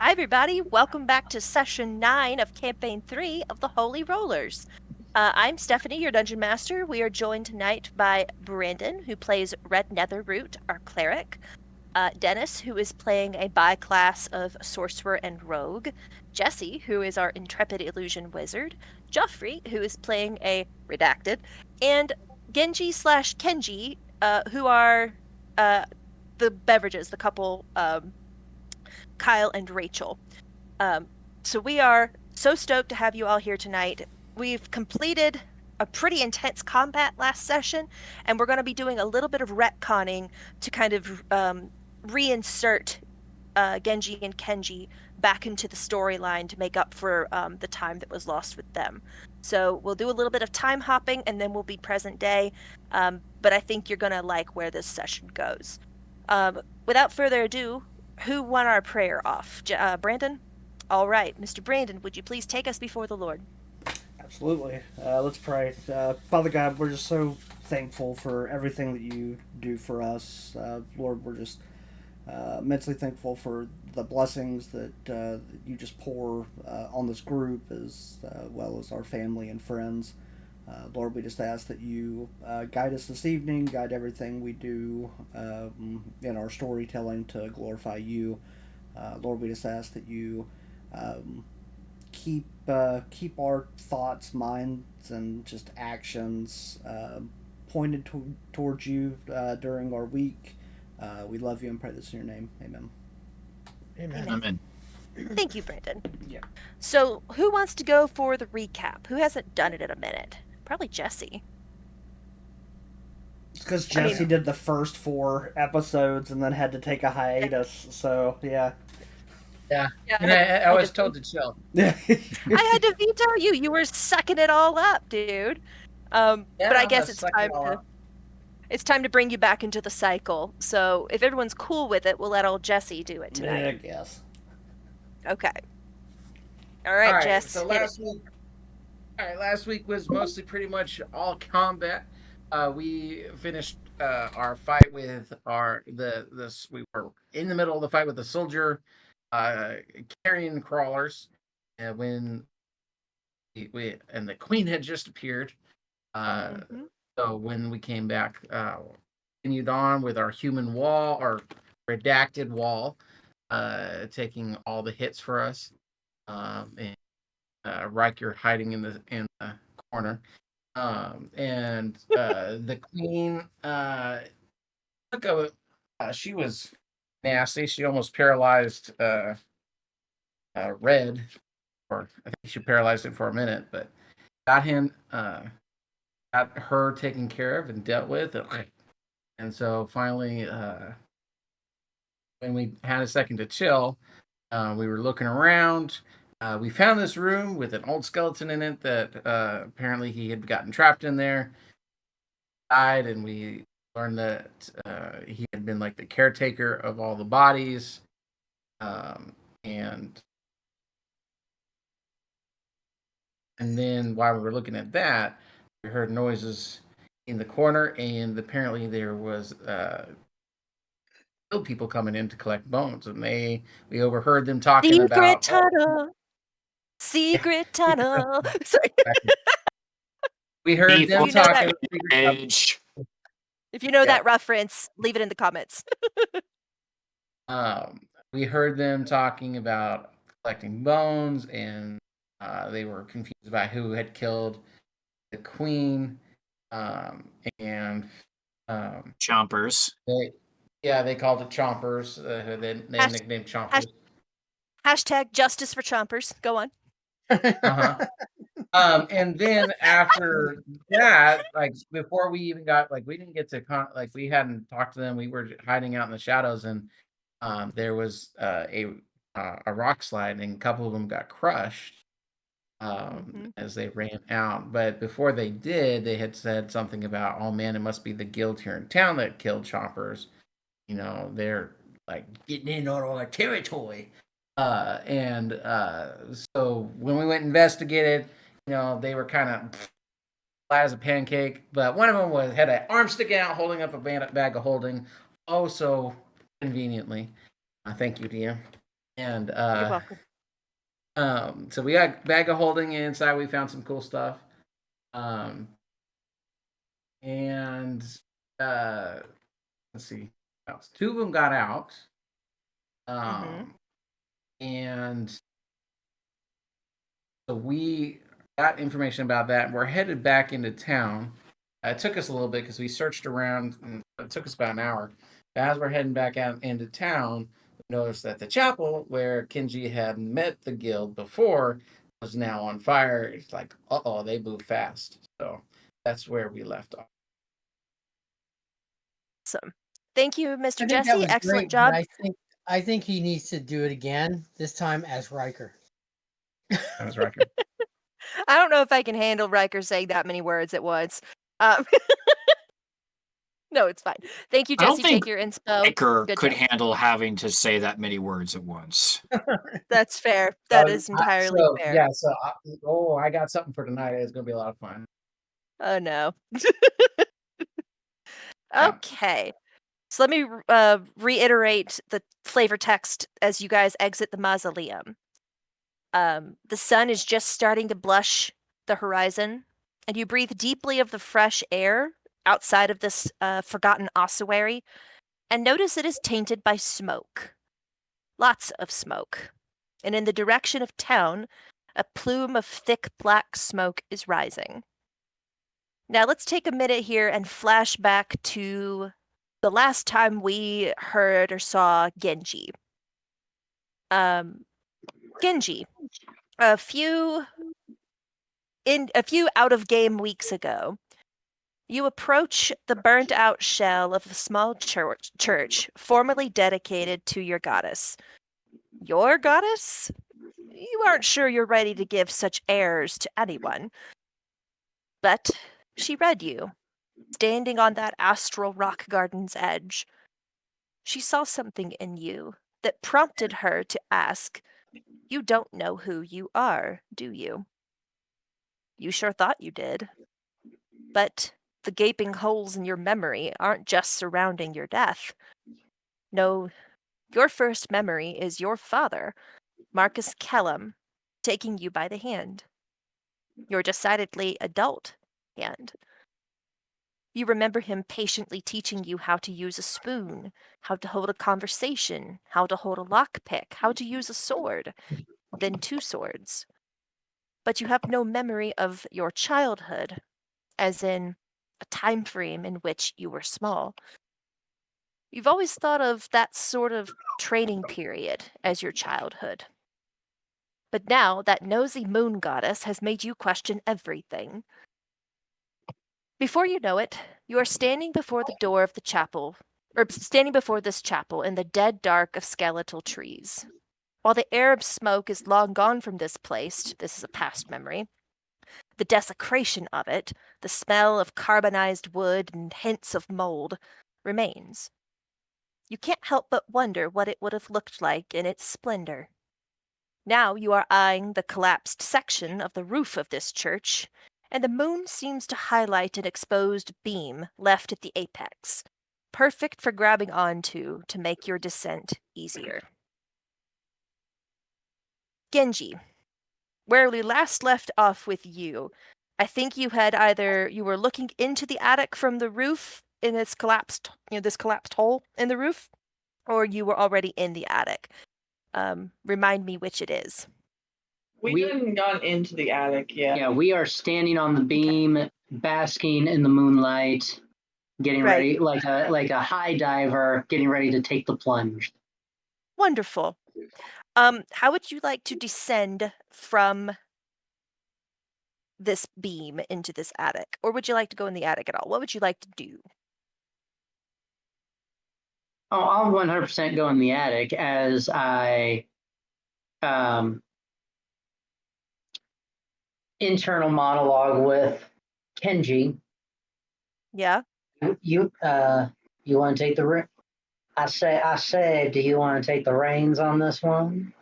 Hi, everybody. Welcome back to Session 9 of Campaign 3 of the Holy Rollers. I'm Stephanie, your Dungeon Master. We are joined tonight by Brandon, who plays Red Netherroot, our cleric. Dennis, who is playing a bi-class of Sorcerer and Rogue. Jesse, who is our Intrepid Illusion Wizard. Joffrey, who is playing a Redacted. And Genji slash Kenji, who are the beverages, the couple, Kyle and Rachel. So we are so stoked to have you all here tonight. We've completed a pretty intense combat last session, and we're going to be doing a little bit of retconning to kind of reinsert Genji and Kenji back into the storyline to make up for the time that was lost with them. So we'll do a little bit of time hopping, and then we'll be present day. But I think you're going to like where this session goes. Without further ado, who won our prayer off? Brandon? All right, Mr. Brandon, would you please take us before the Lord? Absolutely. Let's pray. Father God, we're just so thankful for everything that you do for us. Lord, we're just immensely thankful for the blessings that you just pour on this group as well as our family and friends. Lord, we just ask that you guide us this evening, guide everything we do in our storytelling to glorify you. Lord, we just ask that you um, keep our thoughts, minds, and just actions pointed towards you during our week. We love you and pray this in your name. Amen. Amen. Amen. Thank you, Brandon. Yeah. So, who wants to go for the recap? Who hasn't done it in a minute? Probably Jesse. It's because I mean- Jesse did the first 4 episodes and then had to take a hiatus. So yeah. Yeah. Yeah, And I was told to chill. Yeah. I had to veto you. You were sucking it all up, dude. But I guess it's time to bring you back into the cycle. So if everyone's cool with it, we'll let old Jesse do it I tonight. guess. Okay. All right, All right. Jess. So last week was mostly pretty much all combat. We finished our fight with we were in the middle of the fight with the soldier carrying crawlers, and when we and the queen had just appeared. So when we came back, continued on with our human wall, our redacted wall, taking all the hits for us, and Riker hiding in the corner, and the queen took a. She was nasty. She almost paralyzed Red, or I think she paralyzed him for a minute, but got him. Got her taken care of and dealt with, and so finally, when we had a second to chill, we were looking around. We found this room with an old skeleton in it that apparently he had gotten trapped in there, died, and we learned that he had been like the caretaker of all the bodies. And then while we were looking at that, we heard noises in the corner, and apparently there was people coming in to collect bones, and we overheard them talking Secret about tunnel. Secret tunnel. Sorry. We heard them talking. If you know that reference, leave it in the comments. We heard them talking about collecting bones, and they were confused about who had killed the queen. And Chompers. They called it Chompers. They nicknamed Chompers. Hashtag justice for Chompers. Go on. And then after that, like before we even got, like, we didn't get to we hadn't talked to them. We were hiding out in the shadows, and there was a rock slide, and a couple of them got crushed as they ran out. But before they did, they had said something about, "Oh man, it must be the guild here in town that killed Chompers. You know, they're like getting in on all our territory." So when we went and investigated, they were kind of flat as a pancake. But one of them had an arm sticking out, holding up a bag of holding. Oh, so conveniently. Thank you, DM. And You're welcome. so we got bag of holding inside. We found some cool stuff. Um, and let's see, what else? Two of them got out. Mm-hmm. And so we got information about that. We're headed back into town. It took us a little bit because we searched around. And it took us about an hour. As we're heading back out into town, we noticed that the chapel where Kenji had met the guild before was now on fire. It's like, uh-oh, they move fast. So that's where we left off. Awesome. Thank you, Mr. I think that Jesse. was Excellent great, but job. I think he needs to do it again. This time as Riker. That was Riker. I don't know if I can handle Riker saying that many words at once. Um, no, it's fine. Thank you, I don't Jesse. think Take your inspo. Riker Good could job. handle having to say that many words at once. That's fair. That is entirely fair. I got something for tonight. It's gonna be a lot of fun. Oh no. Yeah. Okay. So let me reiterate the flavor text as you guys exit the mausoleum. The sun is just starting to blush the horizon, and you breathe deeply of the fresh air outside of this forgotten ossuary, and notice it is tainted by smoke. Lots of smoke. And in the direction of town, a plume of thick black smoke is rising. Now let's take a minute here and flash back to the last time we heard or saw Genji. Genji, a few out of game weeks ago, you approach the burnt out shell of a small church formerly dedicated to your goddess. Your goddess? You aren't sure you're ready to give such airs to anyone. But she read you, standing on that astral rock garden's edge. She saw something in you that prompted her to ask, "You don't know who you are, do you?" You sure thought you did. But the gaping holes in your memory aren't just surrounding your death. No, your first memory is your father, Marcus Kellum, taking you by the hand. Your decidedly adult hand. You remember him patiently teaching you how to use a spoon, how to hold a conversation, how to hold a lockpick, how to use a sword, then two swords. But you have no memory of your childhood, as in a time frame in which you were small. You've always thought of that sort of training period as your childhood. But now that nosy moon goddess has made you question everything. Before you know it, you are standing before the door of the chapel, or standing before this chapel in the dead dark of skeletal trees. While the Arab smoke is long gone from this place, this is a past memory, the desecration of it, the smell of carbonized wood and hints of mold, remains. You can't help but wonder what it would have looked like in its splendor. Now you are eyeing the collapsed section of the roof of this church, and the moon seems to highlight an exposed beam left at the apex, perfect for grabbing onto to make your descent easier. Genji, where we last left off with you, I think you were looking into the attic from the roof in this collapsed hole in the roof, or you were already in the attic. Remind me which it is. We hadn't gone into the attic yet. Yeah, we are standing on the beam, basking in the moonlight, getting Right. ready like a high diver, getting ready to take the plunge. Wonderful. How would you like to descend from this beam into this attic? Or would you like to go in the attic at all? What would you like to do? Oh, I'll 100% go in the attic as I internal monologue with Kenji. Yeah? You want to take the I say, do you want to take the reins on this one?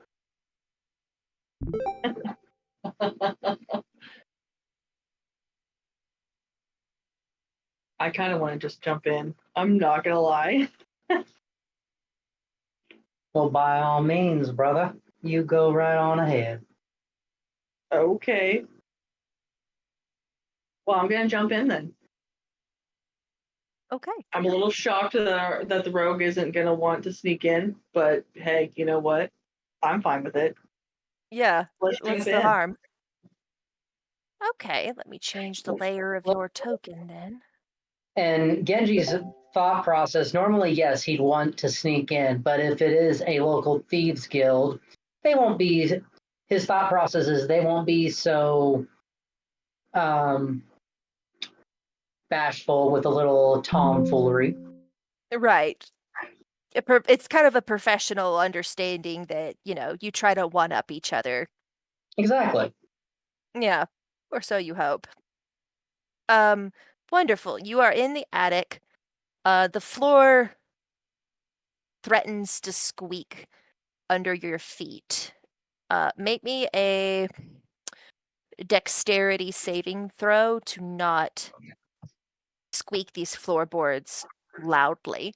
I kind of want to just jump in. I'm not gonna lie. Well, by all means, brother, you go right on ahead. Okay. Well, I'm gonna jump in then. Okay. I'm a little shocked that the rogue isn't gonna want to sneak in, but hey, you know what? I'm fine with it. Yeah. Let's What's jump the in. harm? Okay, let me change the layer of your token then. And Genji's thought process, normally, yes, he'd want to sneak in, but if it is a local thieves guild, they won't be, his thought process is they won't be so bashful with a little tomfoolery. Right. It's kind of a professional understanding that, you try to one up each other. Exactly. Yeah, or so you hope. Um, Wonderful. You are in the attic. The floor threatens to squeak under your feet. Make me a dexterity saving throw to not squeak these floorboards loudly.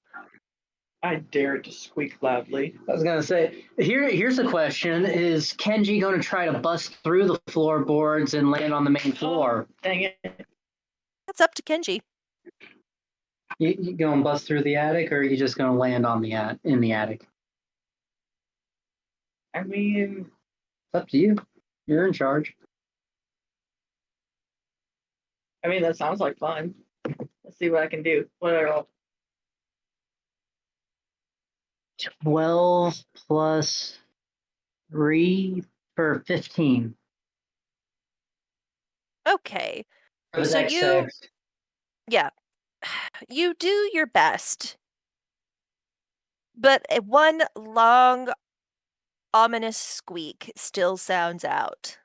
I dare to squeak loudly. I was gonna say, here's a question: is Kenji going to try to bust through the floorboards and land on the main floor? Dang it. That's up to Kenji. You going to bust through the attic, or are you just going to land on in the attic? I mean, It's up to you. You're in charge. that sounds like fun. Let's see what I can do. What I roll? 12 plus 3 for 15. Okay. For the So deck six. yeah, you do your best, but one long, ominous squeak still sounds out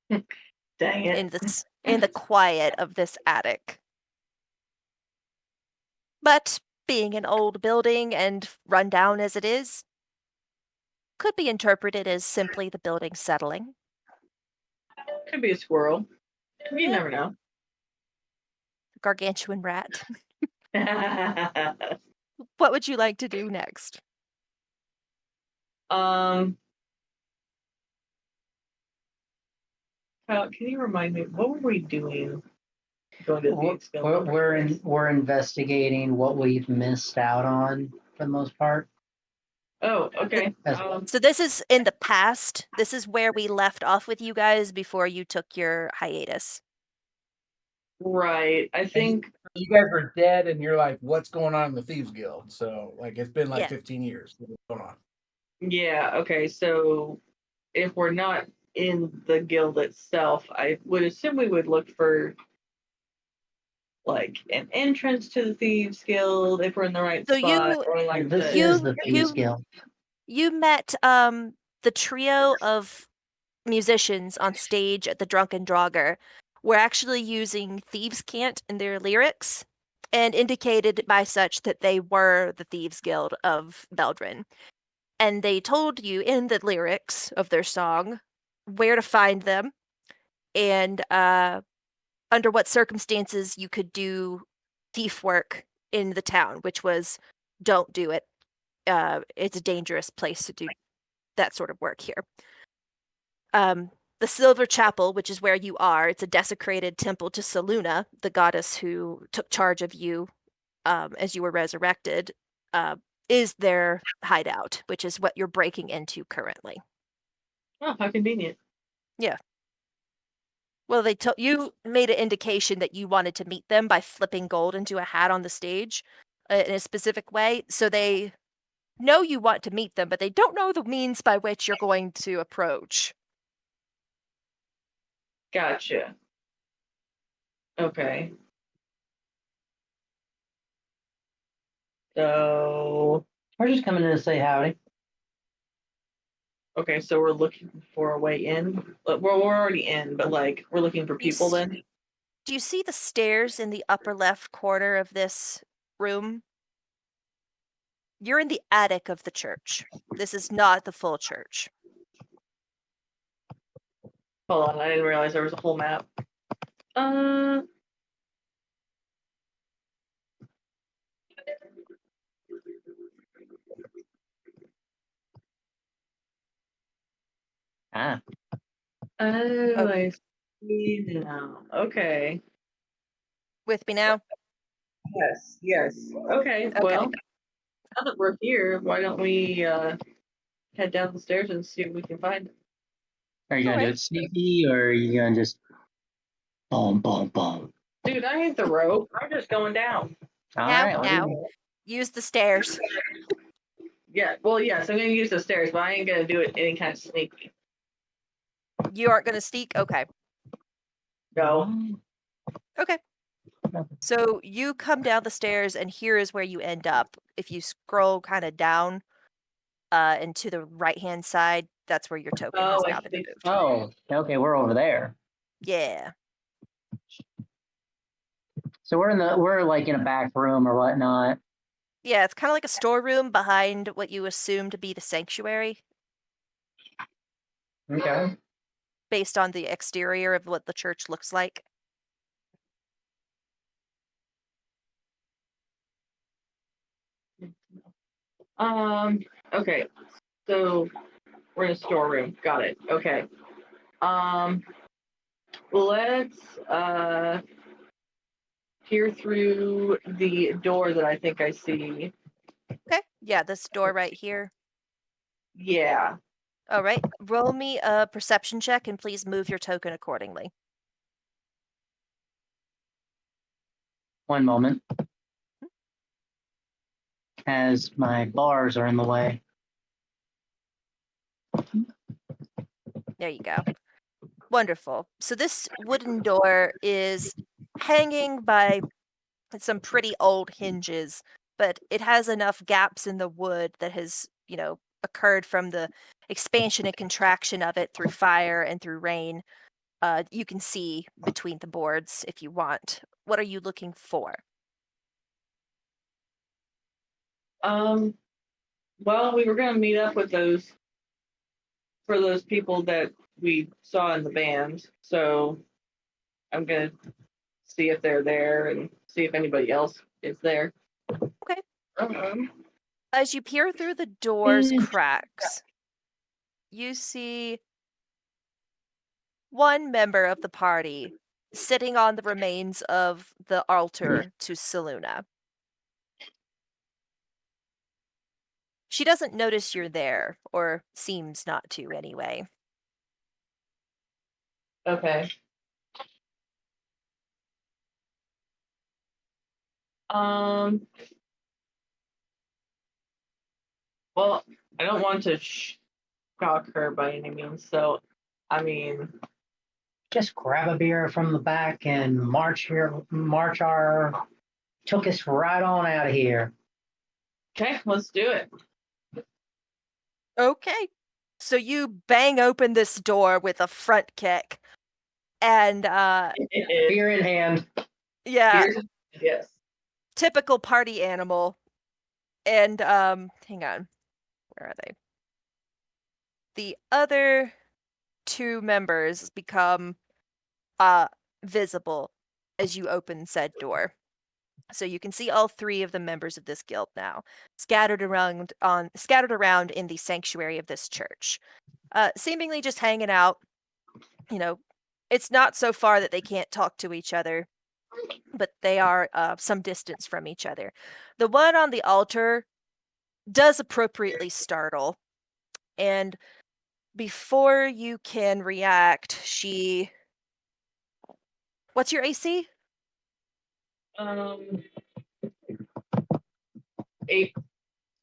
Dang it. in the quiet of this attic. But being an old building and run down as it is, could be interpreted as simply the building settling. Could be a squirrel. You Yeah. never know. Gargantuan rat. What would you like to do next? Can you remind me what were we doing? Going to the We're investigating what we've missed out on for the most part. Oh, okay. So this is in the past. This is where we left off with you guys before you took your hiatus. Right. I think You guys are dead, and you're like, "What's going on in the thieves guild?" So, like, it's been like Yeah. 15 years. What's going on? yeah, okay, so if we're not in the guild itself, I would assume we would look for like an entrance to the thieves guild if we're in the right So spot, you or like This the is the Thieves you Guild. you met the trio of musicians on stage at the Drunken Draugr were actually using thieves' cant in their lyrics and indicated by such that they were the Thieves Guild of Beldrin. And they told you in the lyrics of their song where to find them and under what circumstances you could do thief work in the town, which was don't do it. It's a dangerous place to do that sort of work here. The Silver Chapel, which is where you are, it's a desecrated temple to Saluna, the goddess who took charge of you as you were resurrected, is their hideout, which is what you're breaking into currently. Oh, how convenient. Yeah. Well, you made an indication that you wanted to meet them by flipping gold into a hat on the stage in a specific way, so they know you want to meet them, but they don't know the means by which you're going to approach. Gotcha. Okay. So We're just coming in to say howdy. okay, so we're looking for a way in. We're already in, but like we're looking for people then. Do you see the stairs in the upper left corner of this room? You're in the attic of the church. This is not the full church. Hold on, I didn't realize there was a whole map. Ah. Oh, Oh. I see now. Okay. With me now? Yes. Yes. Okay. Okay. Well, now that we're here, why don't we head down the stairs and see what we can find? Are you gonna do Alright. it sneaky, or are you gonna just boom, boom, boom? Dude, I hit the rope. I'm just going down. All Now, right. now. Use the stairs. Yeah. Well, yes, I'm gonna use the stairs, but I ain't gonna do it any kind of sneaky. You aren't gonna sneak? Okay. No. Okay. So you come down the stairs, and here is where you end up. If you scroll kind of down and to the right-hand side, that's where your token has Oh, I now been see. moved. Oh, okay. We're over there. Yeah. So we're like in a back room or whatnot. Yeah, it's kind of like a storeroom behind what you assume to be the sanctuary, Okay. based on the exterior of what the church looks like. Okay. So we're in a storeroom. Got it. Okay. Um. Let's peer through the door that I think I see. Okay. Yeah, this door right here. Yeah. All right. Roll me a perception check and please move your token accordingly. One moment. As my bars are in the way. There you go. Wonderful. So this wooden door is hanging by some pretty old hinges, but it has enough gaps in the wood that has, occurred from the expansion and contraction of it through fire and through rain. You can see between the boards if you want. What are you looking for? Um. Well, we were gonna meet up with those people that we saw in the band. So I'm gonna see if they're there and see if anybody else is there. Okay. Um, As you peer through the door's cracks, you see one member of the party sitting on the remains of the altar to Seluna. She doesn't notice you're there, or seems not to anyway. okay. Um. Well, I don't want to shock her by any means. So, I mean, Just grab a beer from the back and took us right on out of here. okay, let's do it. Okay. So you bang open this door with a front kick. And Beer in hand. yeah, Yes. typical party animal. And hang on. Where are they? The other two members become uh visible as you open said door. So you can see all three of the members of this guild now, scattered around in the sanctuary of this church. Seemingly just hanging out. You know, it's not so far that they can't talk to each other, but they are some distance from each other. The one on the altar does appropriately startle, and before you can react, she. What's your AC? Um. Eight,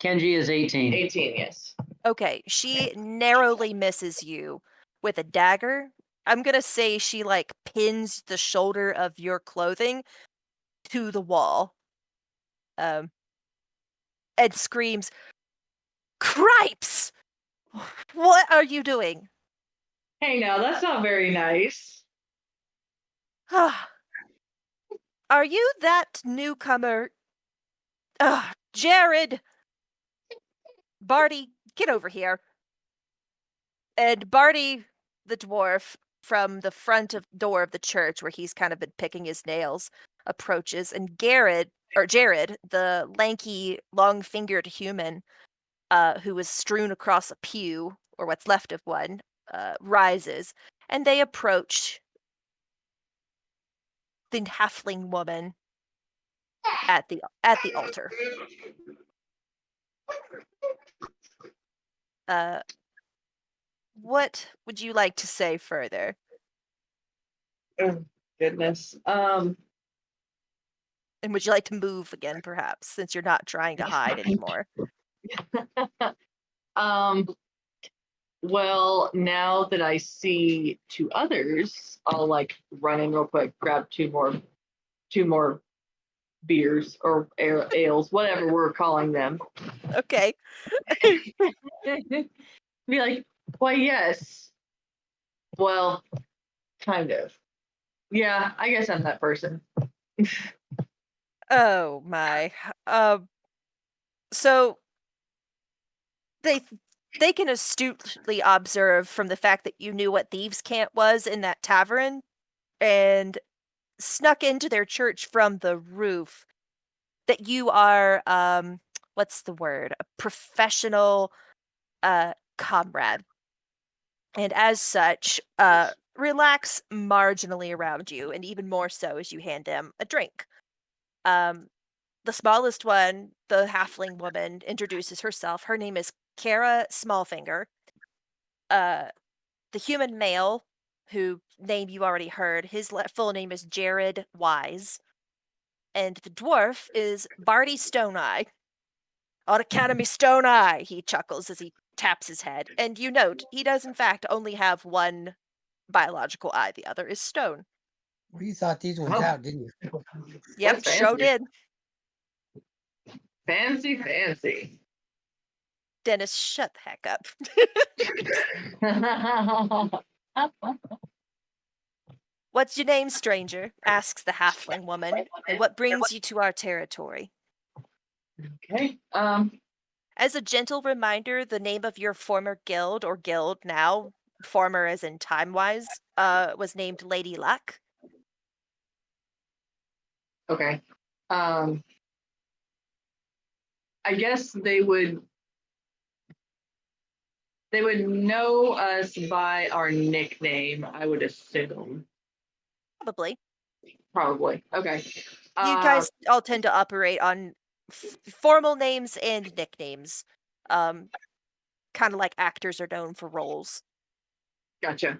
Kenji is 18. 18, yes. Okay, she narrowly misses you with a dagger. I'm gonna say she like pins the shoulder of your clothing to the wall. Um, and screams, "Cripes! What are you doing?" Hey, now that's not very nice. Are you that newcomer? Jared! Barty, get over here. And Barty, the dwarf, from the front of door of the church where he's kind of been picking his nails, approaches, and Jared, the lanky, long-fingered human, who was strewn across a pew, or what's left of one, rises, and they approach the halfling woman at the altar. Uh, what would you like to say further? Oh, goodness. And would you like to move again, perhaps, since you're not trying to hide anymore? um, well, now that I see two others, I'll like run in real quick, grab two more beers or ales, whatever we're calling them. Okay. Be like, why, yes. Well, kind of. Yeah, I guess I'm that person. Oh my. So they they can astutely observe from the fact that you knew what thieves' cant was in that tavern and snuck into their church from the roof that you are what's the word? A professional comrade. And as such, relax marginally around you, and even more so as you hand them a drink. Um, the smallest one, the halfling woman, introduces herself. Her name is Kara Smallfinger. Uh, the human male, who name you already heard, his full name is Jared Wise. And the dwarf is Barty Stoneeye. On account of me Stone Eye, he chuckles as he taps his head. And you note, he does in fact only have one biological eye, the other is stone. Well, you thought these ones Oh, out, didn't you? Yep, that's show fancy. did. Fancy. Dennis, shut the heck up. What's your name, stranger? Asks the halfling woman. And what brings you to our territory? Okay. As a gentle reminder, the name of your former guild, or guild now, former as in time-wise, was named Lady Luck. Okay. I guess they would know us by our nickname, I would assume. Probably. Probably. Okay. You guys all tend to operate on formal names and nicknames. Kind of like actors are known for roles. Gotcha.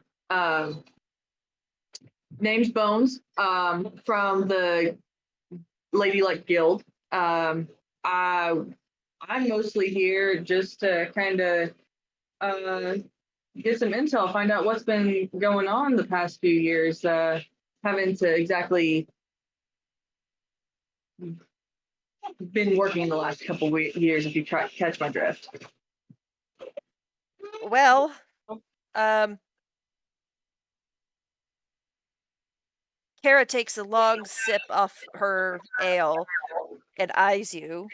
Name's Bones. From the Lady Luck Guild. I'm mostly here just to kind of get some intel, find out what's been going on the past few years. Haven't exactly been working the last couple years, if you catch my drift. Well, um, Kara takes a long sip off her ale and eyes you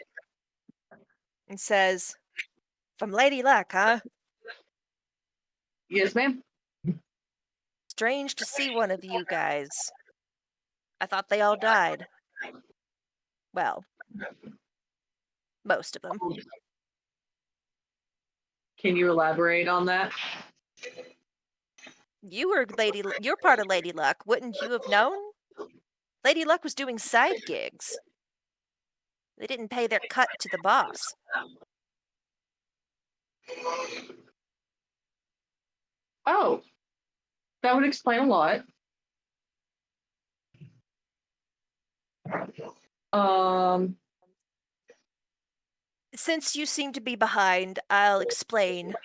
and says, "From Lady Luck, huh? Yes, ma'am. Strange to see one of you guys. I thought they all died. Well, most of them. Can you elaborate on that? You're part of Lady Luck. Wouldn't you have known? Lady Luck was doing side gigs. They didn't pay their cut to the boss. Oh, that would explain a lot. Um, Since you seem to be behind, I'll explain.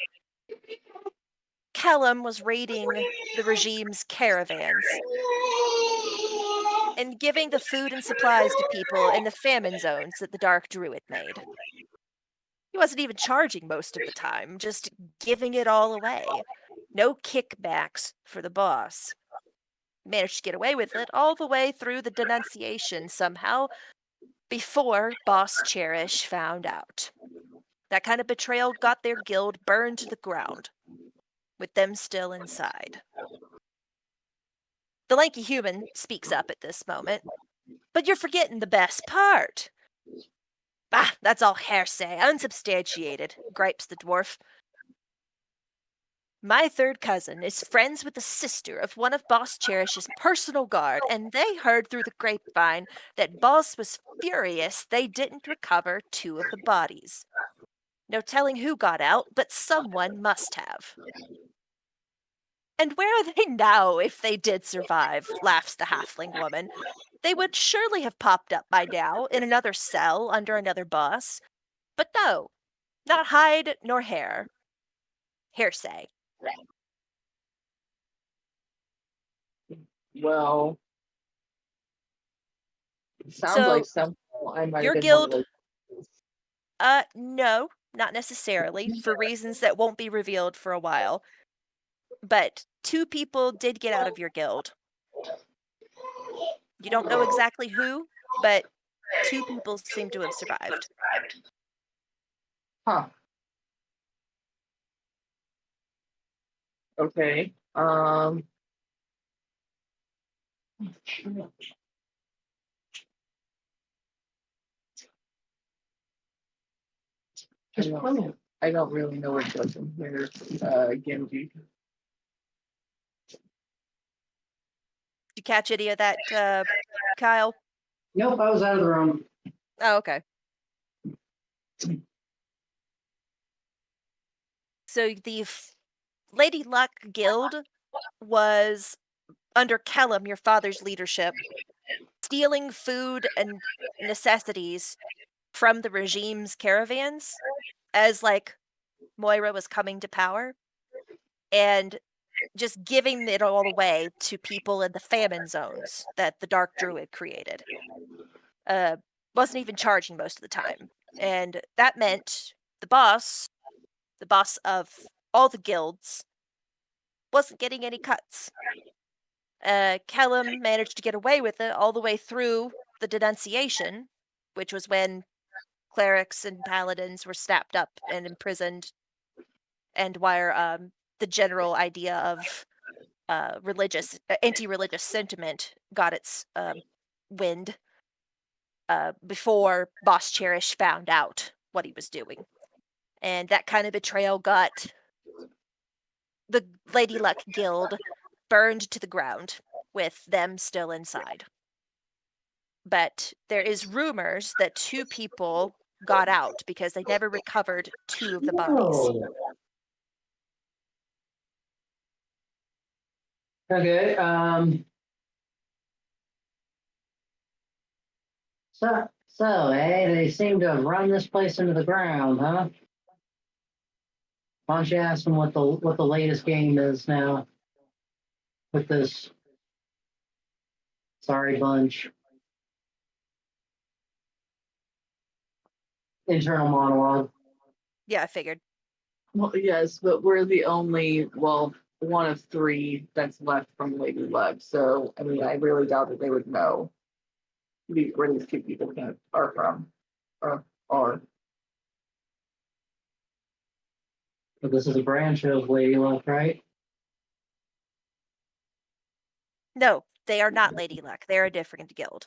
Kellum was raiding the regime's caravans and giving the food and supplies to people in the famine zones that the Dark Druid made. He wasn't even charging most of the time, just giving it all away. No kickbacks for the boss. Managed to get away with it all the way through the denunciation somehow before Boss Cherish found out. That kind of betrayal got their guild burned to the ground, with them still inside. The lanky human speaks up at this moment. But you're forgetting the best part. Bah, that's all hearsay, unsubstantiated, gripes the dwarf. My third cousin is friends with the sister of one of Boss Cherish's personal guard, and they heard through the grapevine that Boss was furious they didn't recover two of the bodies. No telling who got out, but someone must have. And where are they now if they did survive? Laughs the halfling woman. They would surely have popped up by now in another cell under another boss. But no, not hide nor hair. Hearsay. Well, it sounds like So, somehow I might have your been one of guild, those. no, not necessarily, for reasons that won't be revealed for a while. But two people did get out of your guild. You don't know exactly who, but two people seem to have survived. Huh. Okay. I don't really know where it goes from here. Genji. Did you catch any of that, Kyle? Nope, I was out of the room. Oh, okay. So the Lady Luck Guild was under Kellum, your father's leadership, stealing food and necessities from the regime's caravans as like Moira was coming to power and just giving it all away to people in the famine zones that the Dark Druid created. Uh, wasn't even charging most of the time. And that meant the boss of all the guilds, wasn't getting any cuts. Kellum managed to get away with it all the way through the denunciation, which was when clerics and paladins were snapped up and imprisoned, and where the general idea of anti-religious sentiment got its wind before Boss Cherish found out what he was doing. And that kind of betrayal got the Lady Luck Guild burned to the ground, with them still inside. But there is rumors that two people got out because they never recovered two of the bodies. Oh. Okay. They seem to have run this place into the ground, huh? Why don't you ask them what the latest game is now with this sorry bunch? Internal monologue. Yeah, I figured. Well, yes, but we're the only, well, one of three that's left from Lady Luck. So, I mean, I really doubt that they would know where these two people are from. Or are. But this is a branch of Lady Luck, right? No, they are not Lady Luck. They're a different guild.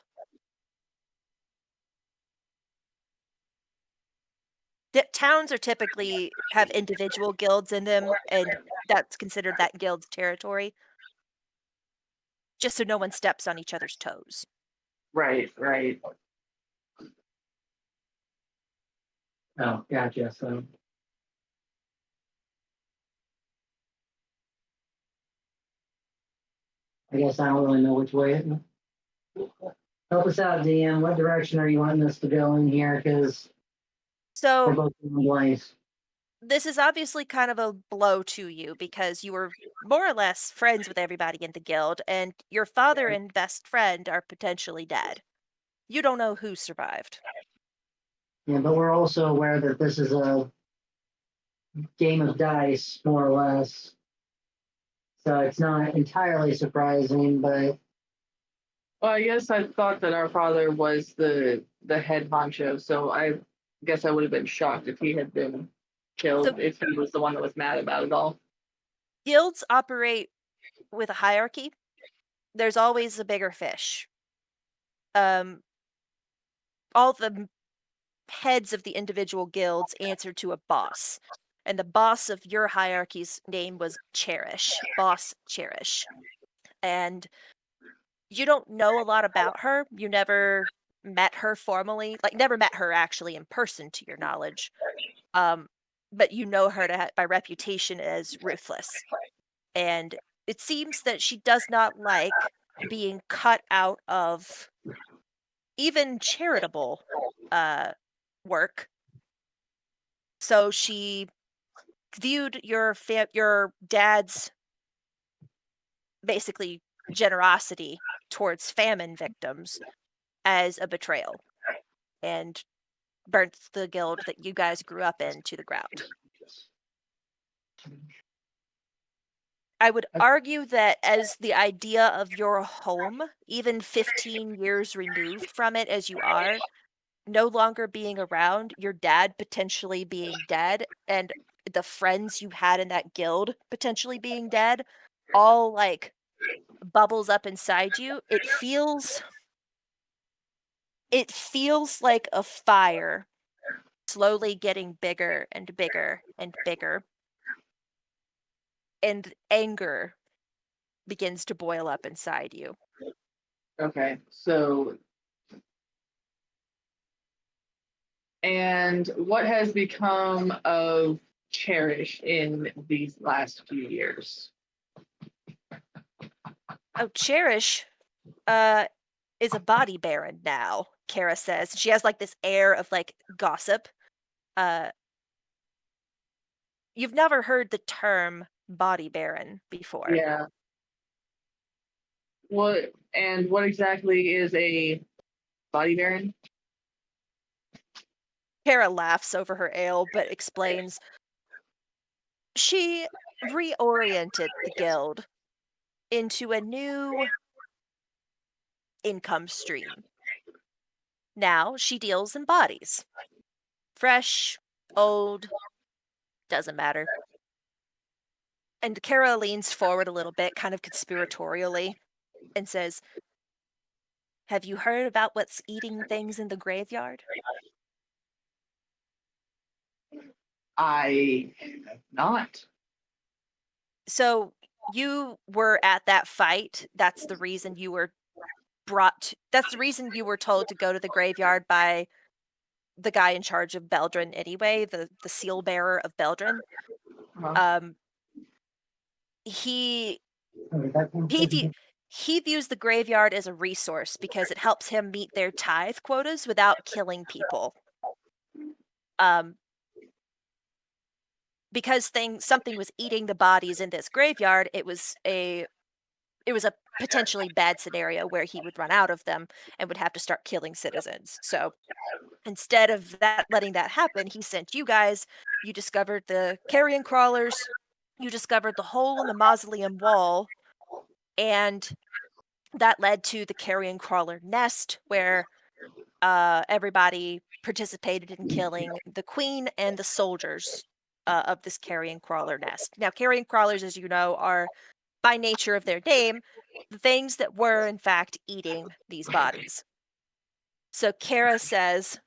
Towns are typically have individual guilds in them, and that's considered that guild's territory. Just so no one steps on each other's toes. Right, right. Oh, gotcha. So I guess I don't really know which way. Help us out, DM. What direction are you wanting us to go in here? Because we're So both in one place. this is obviously kind of a blow to you because you were more or less friends with everybody in the guild, and your father and best friend are potentially dead. You don't know who survived. Yeah, but we're also aware that this is a game of dice, more or less. So it's not entirely surprising, but Well, I guess I thought that our father was the head honcho, so I guess I would have been shocked if he had been So killed, if he was the one that was mad about it all. guilds operate with a hierarchy. There's always a bigger fish. Um, all the heads of the individual guilds answer to a boss. And the boss of your hierarchy's name was Cherish, Boss Cherish. And you don't know a lot about her. You never met her formally, like never met her actually in person to your knowledge. Um, but you know her by reputation as ruthless. And it seems that she does not like being cut out of even charitable uh, work. So she viewed your dad's basically generosity towards famine victims as a betrayal and burnt the guild that you guys grew up in to the ground. I would argue that as the idea of your home, even 15 years removed from it as you are, no longer being around, your dad potentially being dead, and the friends you had in that guild potentially being dead, all like bubbles up inside you. It feels like a fire slowly getting bigger and bigger and bigger, and anger begins to boil up inside you. Okay, so and what has become of Cherish in these last few years? Oh, Cherish uh is a body baron now, Kara says. She has like this air of like gossip. Uh you've never heard the term body baron before. Yeah. What exactly is a body baron? Kara laughs over her ale but explains she reoriented the guild into a new income stream. Now she deals in bodies. Fresh, old, doesn't matter. And Kara leans forward a little bit, kind of conspiratorially, and says, have you heard about what's eating things in the graveyard? I have not. So you were at that fight. That's the reason you were that's the reason you were told to go to the graveyard by the guy in charge of Beldrin anyway, the seal bearer of Beldrin. Uh-huh. Um, he he view, he views the graveyard as a resource because it helps him meet their tithe quotas without killing people. Um, because something was eating the bodies in this graveyard, it was a potentially bad scenario where he would run out of them and would have to start killing citizens. So instead of letting that happen, he sent you guys. You discovered the carrion crawlers. You discovered the hole in the mausoleum wall, and that led to the carrion crawler nest, where everybody participated in killing the queen and the soldiers of this carrion crawler nest. Now, carrion crawlers, as you know, are by nature of their name the things that were in fact eating these bodies. So Kara says,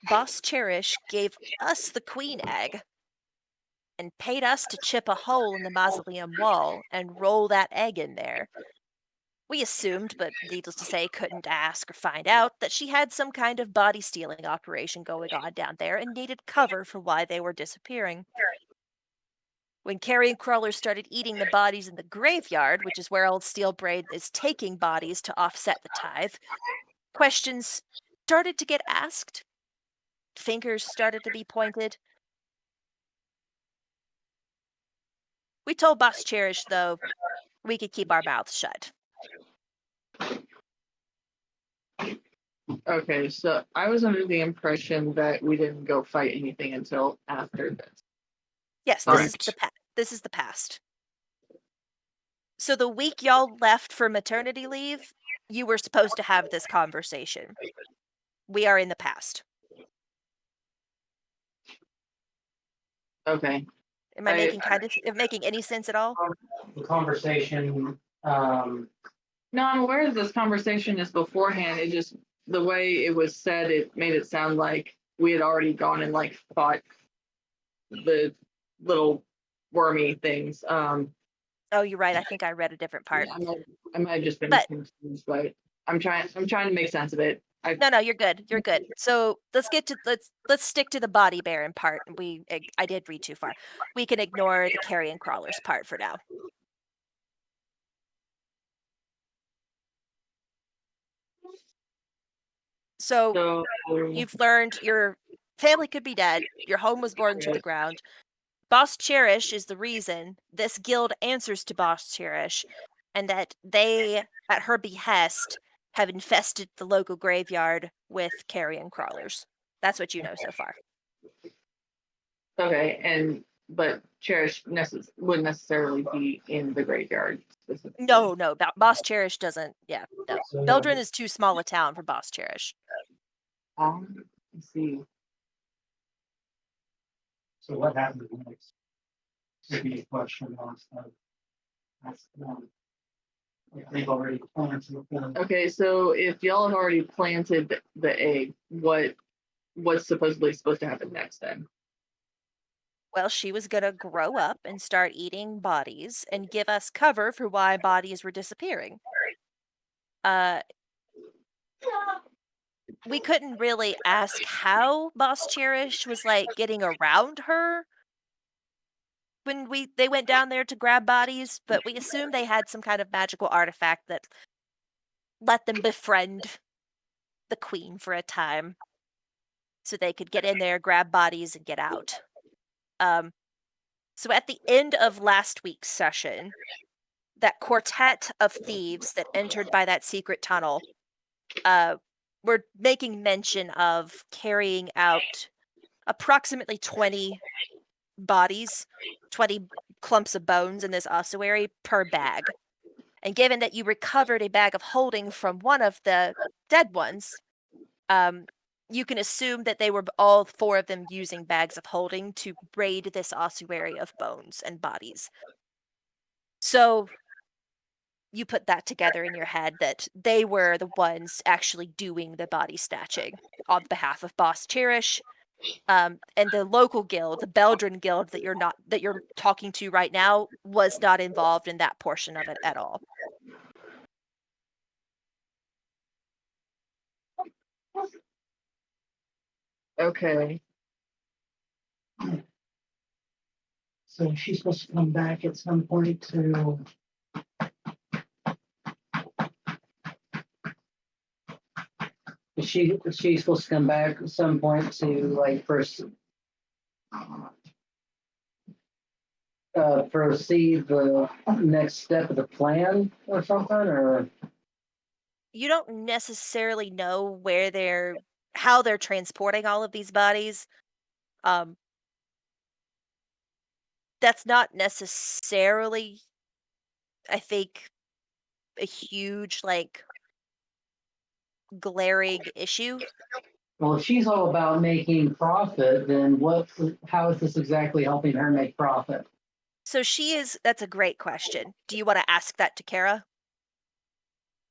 Boss Cherish gave us the queen egg and paid us to chip a hole in the mausoleum wall and roll that egg in there. We assumed, but needless to say, couldn't ask or find out, that she had some kind of body stealing operation going on down there and needed cover for why they were disappearing. When carrion crawlers started eating the bodies in the graveyard, which is where old Steelbraid is taking bodies to offset the tithe, questions started to get asked. Fingers started to be pointed. We told Boss Cherish, though, we could keep our mouths shut. Okay, so I was under the impression that we didn't go fight anything until after this. Yes, Correct. this is the past. So the week y'all left for maternity leave, you were supposed to have this conversation. We are in the past. Okay. Am I making any sense at all? The conversation. No, I'm aware that this conversation is beforehand. It just the way it was said, it made it sound like we had already gone and like fought the little wormy things. Oh, you're right. I think I read a different part. Yeah, I might have just been But confused, but I'm trying to make sense of it. no, you're good. You're good. So let's stick to the body baron part. I did read too far. We can ignore the carrion crawlers part for now. So So you've learned your family could be dead. Your home was burned to the ground. Boss Cherish is the reason this guild answers to Boss Cherish, and that they, at her behest, have infested the local graveyard with carrion crawlers. That's what you know so far. okay, but Cherish wouldn't necessarily be in the graveyard specifically. No, Boss Cherish doesn't. Yeah, no. So, Beldrin is too small a town for Boss Cherish. I see. So what happens next? Would be a question on stuff. That's one. If they've already planted the plan. Okay, so if y'all have already planted the egg, what's supposedly supposed to happen next then? Well, she was gonna grow up and start eating bodies and give us cover for why bodies were disappearing. Uh, we couldn't really ask how Boss Cherish was like getting around her when they went down there to grab bodies, but we assumed they had some kind of magical artifact that let them befriend the queen for a time so they could get in there, grab bodies, and get out. So at the end of last week's session, that quartet of thieves that entered by that secret tunnel were making mention of carrying out approximately 20 bodies, 20 clumps of bones in this ossuary per bag. And given that you recovered a bag of holding from one of the dead ones, you can assume that they were all four of them using bags of holding to raid this ossuary of bones and bodies. So you put that together in your head that they were the ones actually doing the body snatching on behalf of Boss Cherish. And the local guild, the Beldrin guild that you're talking to right now, was not involved in that portion of it at all. Okay. So she's supposed to come back at some point to. She's supposed to come back at some point to like first proceed the next step of the plan or something, or You don't necessarily know how they're transporting all of these bodies. That's not necessarily, I think, a huge, like, glaring issue. well, if she's all about making profit, then how is this exactly helping her make profit? So that's a great question. Do you want to ask that to Kara?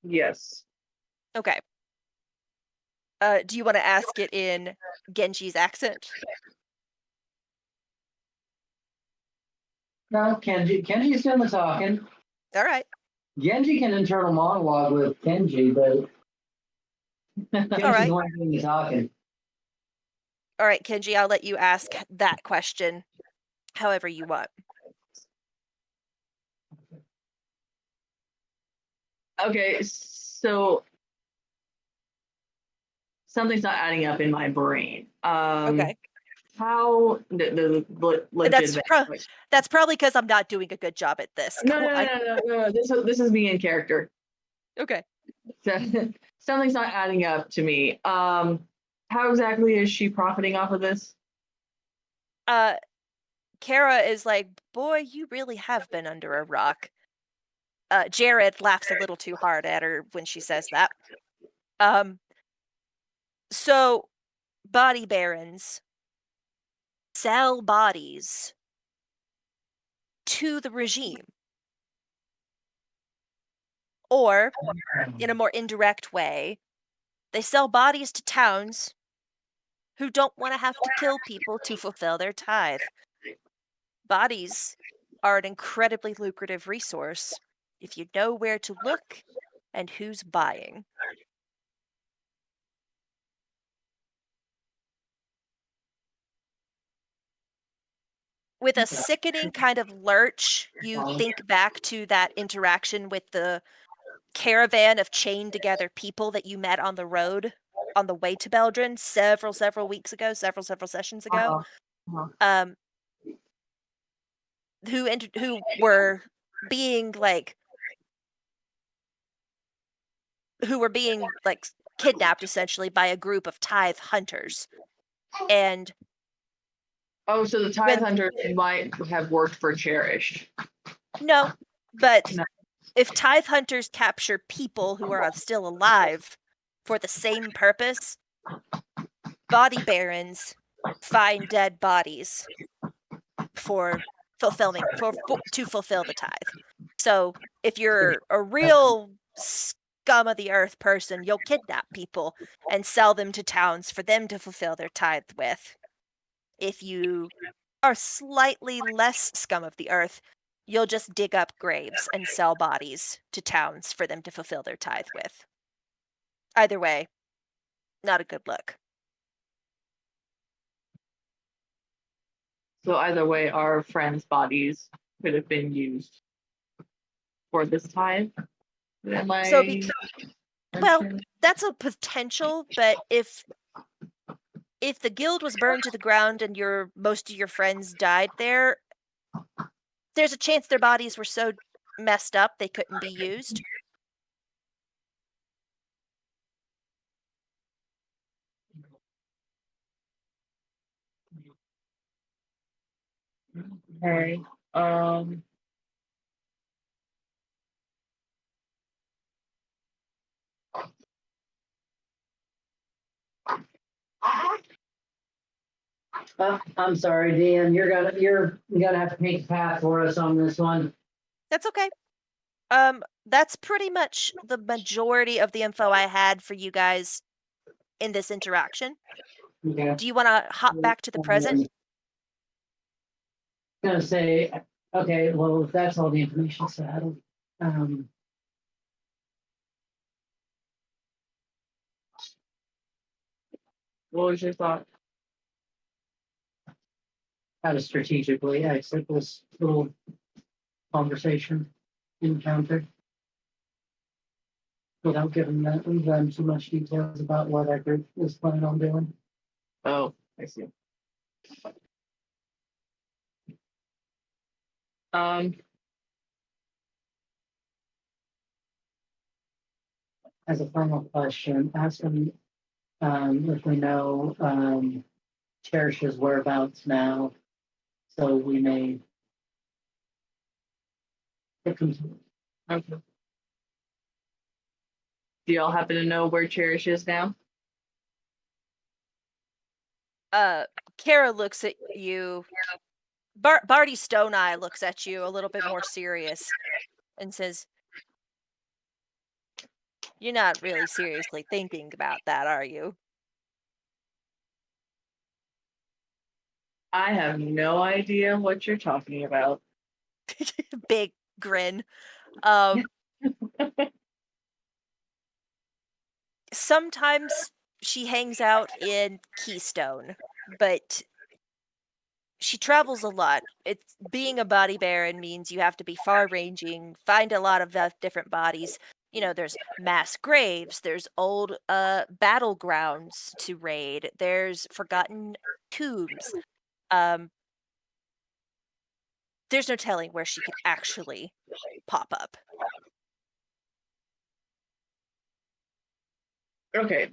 Yes. Okay. Do you want to ask it in Genji's accent? No, Kenji's doing the talking. All right. Genji can internal monologue with Kenji, but Kenji's right. the one doing the talking. All right, Kenji, I'll let you ask that question however you want. Okay, so something's not adding up in my brain. Okay. How the legitimate? That's probably because I'm not doing a good job at this. No. This is me in character. Okay. So, something's not adding up to me. How exactly is she profiting off of this? Kara is like, boy, you really have been under a rock. Jared laughs a little too hard at her when she says that. So body barons sell bodies to the regime. Or, in a more indirect way, they sell bodies to towns who don't want to have to kill people to fulfill their tithe. Bodies are an incredibly lucrative resource if you know where to look and who's buying. With a sickening kind of lurch, you think back to that interaction with the caravan of chained together people that you met on the road on the way to Beldrin several weeks ago, several sessions ago. Uh-huh. Um, who were being kidnapped essentially by a group of tithe hunters. And Oh, so the tithe when hunters might have worked for Cherish. no, but No. if tithe hunters capture people who are still alive for the same purpose, body barons find dead bodies for to fulfill the tithe. So if you're a real scum of the earth person, you'll kidnap people and sell them to towns for them to fulfill their tithe with. If you are slightly less scum of the earth, you'll just dig up graves and sell bodies to towns for them to fulfill their tithe with. Either way, not a good look. So either way, our friends' bodies could have been used for this tithe. Am So, I well, understanding? that's a potential, but if the guild was burned to the ground and most of your friends died there, there's a chance their bodies were so messed up they couldn't be used. Okay. I'm sorry, Dan. You're gonna have to make a path for us on this one. That's okay. That's pretty much the majority of the info I had for you guys in this interaction. Okay. Do you want to hop back to the present? Gonna say, okay, well, if that's all the information said, What was your thought? how to strategically exit this little conversation encounter without giving them too much details about what our group is planning on doing. Oh, I see. Um, As a final question, ask them if we know Cherish's whereabouts now, so we may look into okay. Do y'all happen to know where Cherish is now? Kara looks at you. Barty Stone Eye looks at you a little bit more serious and says, "You're not really seriously thinking about that, are you?" I have no idea what you're talking about. Big grin. Um, Sometimes she hangs out in Keystone, but she travels a lot. It's being a body baron means you have to be far ranging, find a lot of different bodies. You know, there's mass graves, there's old battlegrounds to raid, there's forgotten tombs. Um, there's no telling where she could actually pop up. Okay.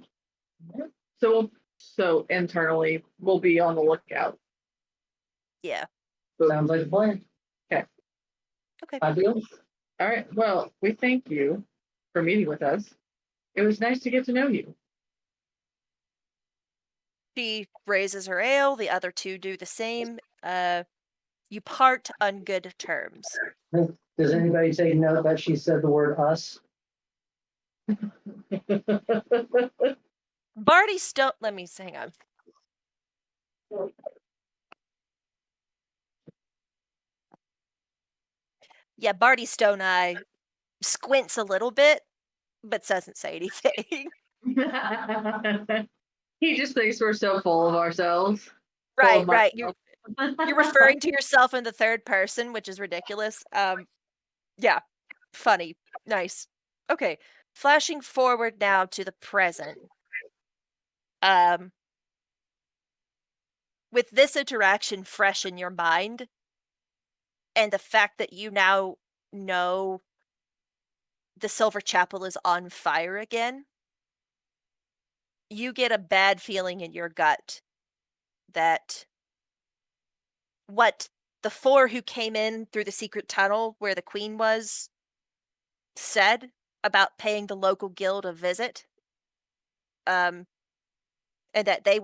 So internally, we'll be on the lookout. Yeah. Sounds like a plan. Okay. Okay. Adios. All right. Well, we thank you for meeting with us. It was nice to get to know you. She raises her ale, the other two do the same. You part on good terms. Does anybody take note that she said the word us? Barty Stone. Let me hang on. Yeah, Barty Stone Eye squints a little bit, but doesn't say anything. He just thinks we're so full of ourselves. Full of Right. myself. You're referring to yourself in the third person, which is ridiculous. Yeah, funny, nice. Okay, flashing forward now to the present. Um, with this interaction fresh in your mind, and the fact that you now know the Silver Chapel is on fire again, you get a bad feeling in your gut that what the four who came in through the secret tunnel where the queen was said about paying the local guild a visit, um, and that they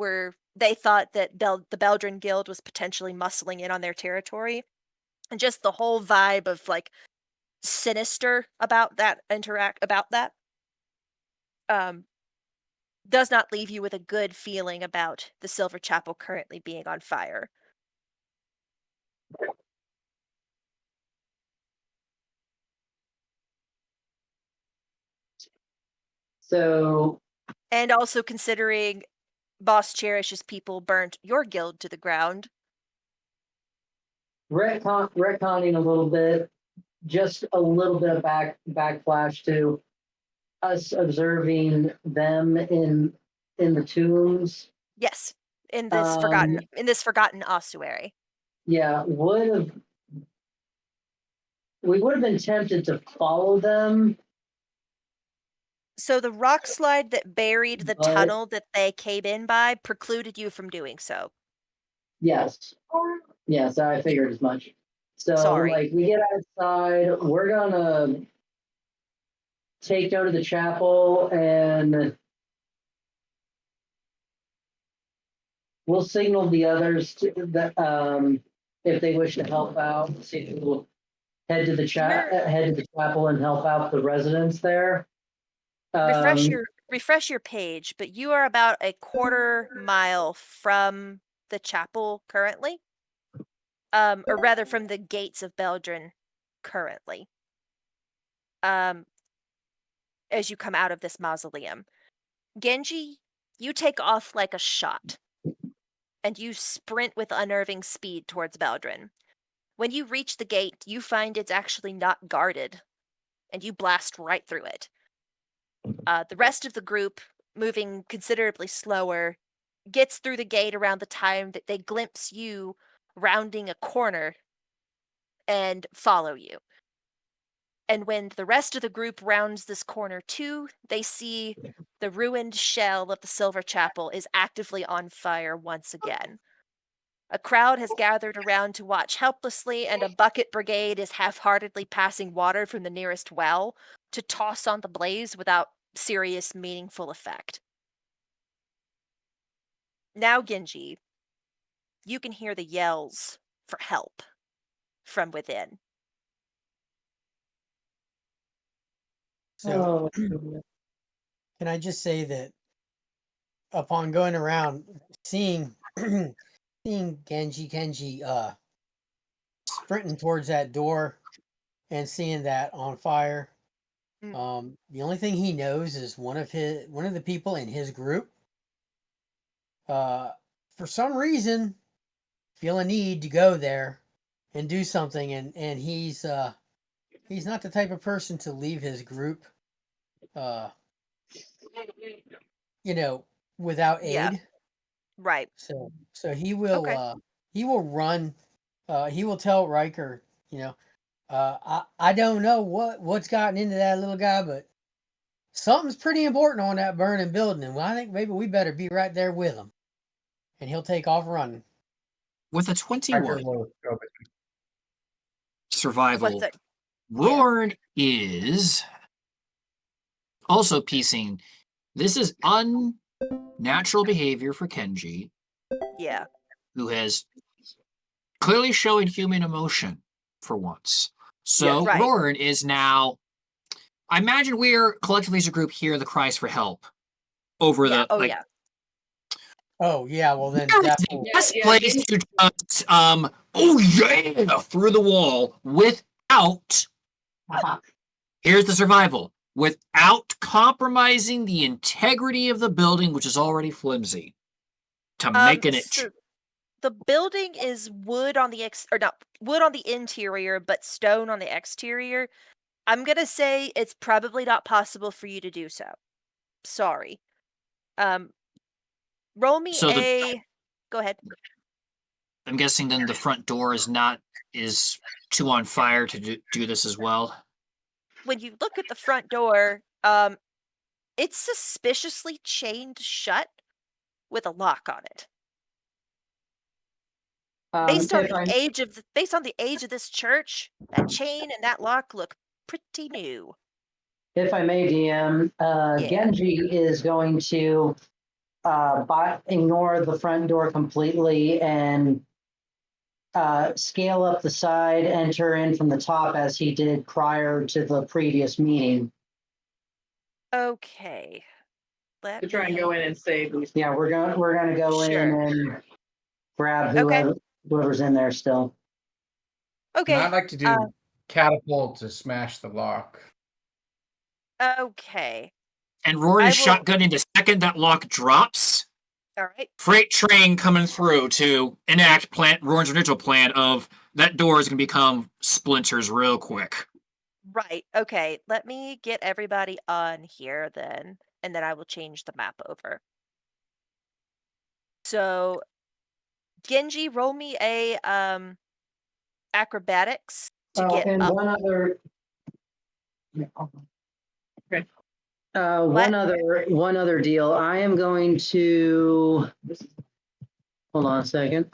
thought that the Beldrin Guild was potentially muscling in on their territory, and just the whole vibe of like sinister about that um does not leave you with a good feeling about the Silver Chapel currently being on fire. So And also considering Boss Cherish's people burnt your guild to the ground. retconning a little bit, just a little bit of backflash to us observing them in the tombs. Yes, Um, in this forgotten ossuary. yeah, we would have been tempted to follow them, So the rock slide that buried the but tunnel that they came in by precluded you from doing so. yes, yes, I figured as much. So Sorry. like we get outside, we're gonna take note of the chapel and we'll signal the others that if they wish to help out, see if we'll You're head to the chapel and help out the residents there. refresh your page, but you are about a quarter mile from the chapel currently. Or rather from the gates of Beldrin currently. Um, as you come out of this mausoleum. Genji, you take off like a shot, and you sprint with unnerving speed towards Beldrin. When you reach the gate, you find it's actually not guarded, and you blast right through it. The rest of the group, moving considerably slower, gets through the gate around the time that they glimpse you rounding a corner and follow you. And when the rest of the group rounds this corner too, they see the ruined shell of the Silver Chapel is actively on fire once again. A crowd has gathered around to watch helplessly, and a bucket brigade is half heartedly passing water from the nearest well to toss on the blaze without serious, meaningful effect. Now, Genji, you can hear the yells for help from within. So, Oh, can I just say that upon going around, seeing seeing Genji Kenji sprinting towards that door and seeing that on fire, the only thing he knows is one of the people in his group, uh, for some reason, feel a need to go there and do something, and he's not the type of person to leave his group, uh, you know, without Yeah, aid. right. So Okay. he will run. He will tell Riker, you know, I don't know what's gotten into that little guy, but something's pretty important on that burning building, and I think maybe we better be right there with him. And he'll take off running. With a Riker 21 will go with me. What's survival, that? Yeah. Rourn is also piecing. This is unnatural behavior for Kenji, Yeah. who has clearly showing human emotion for once. So Yes. Right. Rourn is now. I imagine we're collectively as a group hear the cries for help over Yeah. the Oh, like. yeah. Oh yeah, well then Where is the definitely. Yeah, best yeah, place to just oh yeah through the wall with without, here's the survival, without compromising the integrity of the building, which is already flimsy, to make an itch. So the building is wood on the or not wood on the interior, but stone on the exterior. I'm gonna say it's probably not possible for you to do so. Sorry. Roll me So a. Go ahead. I'm guessing then the front door is too on fire to do this as well. When you look at the front door, it's suspiciously chained shut with a lock on it. Based on the age of this church, that chain and that lock look pretty new. If I may, DM, Yeah. Genji is going to ignore the front door completely and scale up the side, enter in from the top as he did prior to the previous meeting. Okay. To try and go in and save these. Yeah, we're gonna go in Sure. and grab Okay. whoever's in there still. And Okay. I'd like to do catapult to smash the lock. Okay. And Roaring I will- shotgun in the second that lock drops. All right. Freight train coming through to enact Roaring's original plan of that door is going to become splinters real quick. Right. Okay. Let me get everybody on here then, and then I will change the map over. So, Genji, roll me a acrobatics to get and up. one other. Okay. One other deal. I am going to hold on a second.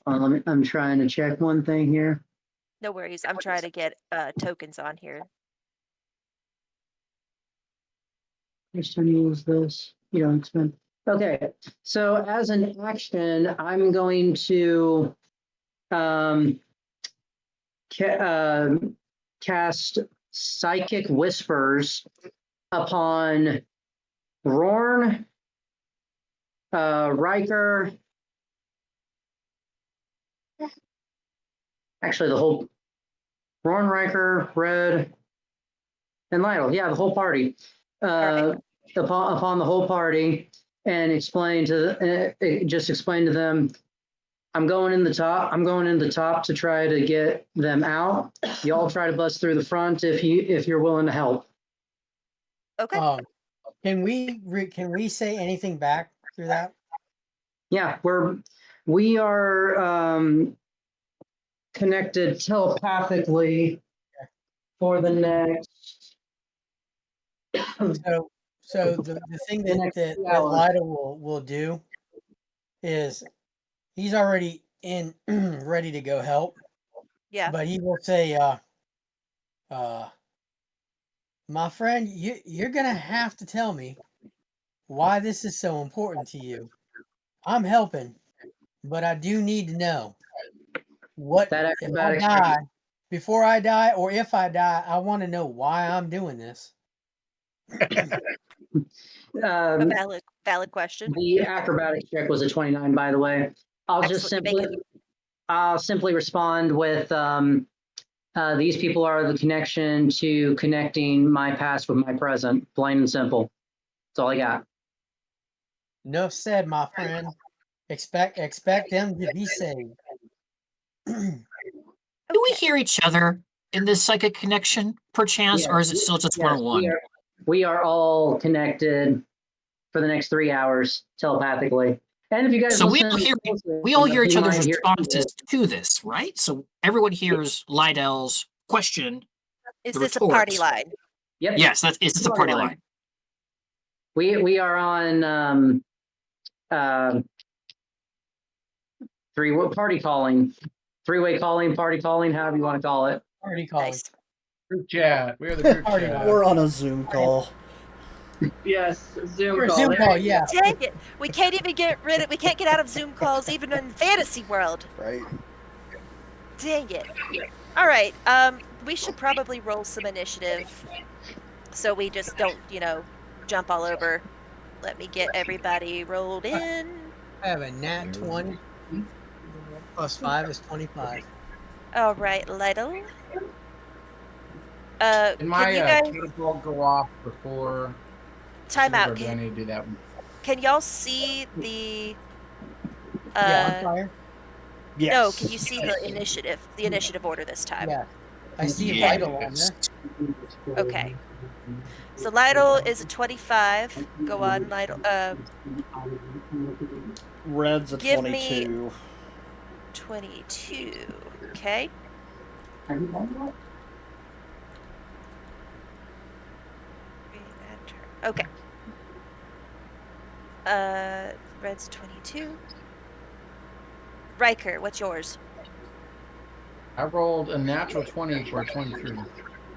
I'm trying to check one thing here. No worries. I'm trying to get tokens on here. Next time you use this, you don't expend. Okay, so as an action, I'm going to cast Psychic Whispers upon Rorn, Riker. Actually, the whole Rorn, Riker, Red, and Lytle. Yeah, the whole party. Right. Upon the whole party, and explain to them, I'm going in the top to try to get them out. Y'all try to bust through the front if you're willing to help. Okay. Can we say anything back through that? Yeah, we are connected telepathically for the next. So the thing that Lyda will do is he's already in ready to go help. Yeah. But he will say, my friend, you're gonna have to tell me why this is so important to you. I'm helping, but I do need to know what if I die, before I die, or if I die, I want to know why I'm doing this. A valid question. The acrobatics check was a 29, by the way. I'll simply respond with these people are the connection to connecting my past with my present. Plain and simple. That's all I got. Enough said, my friend. Expect them to be saved. Do we hear each other in this psychic connection, perchance, or is it still just one-on-one? We are all connected for the next 3 hours telepathically. And if you guys we all hear each other's responses to this, right? So everyone hears Lydell's question. Is this a party line? Yep. Yes, it's a party line. We are on party calling. Three-way calling, party calling, however you want to call it. Party calling. Nice. Group chat. We're the group chat. We're on a Zoom call. Yes, Zoom Or call. Zoom call, yeah. Dang it. We can't even we can't get out of Zoom calls even in fantasy world. Right. Dang it. All right. We should probably roll some initiative so we just don't, jump all over. Let me get everybody rolled in. I have a nat 20. Plus 5 is 25. All right, Lytle. Can Can my you guys catapult go off before time initiative, out? or do I need to do that? Can y'all see the Bonfire? no, can you Yes. see the initiative order this time? Yeah. I see Okay. Lytle on there. Okay. So Lytle is a 25. Go on, Lytle. Red's a Give me 22. 22. Okay. Okay. Red's 22. Riker, what's yours? I rolled a natural 20 for a 23.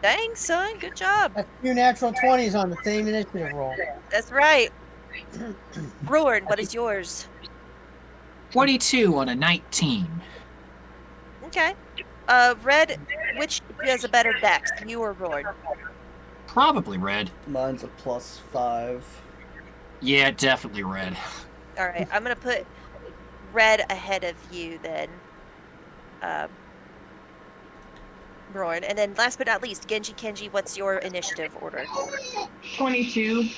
Dang, son, good job. That's 2 natural 20s on the same initiative roll. That's right. Ruin, what is yours? 22 on a 19. Okay. Red, which has a better dex, you or Ruin? Probably red. Mine's a +5. Yeah, definitely red. All right, I'm gonna put Red ahead of you then. Ruin, and then last but not least, Genji Kenji, what's your initiative order? 22.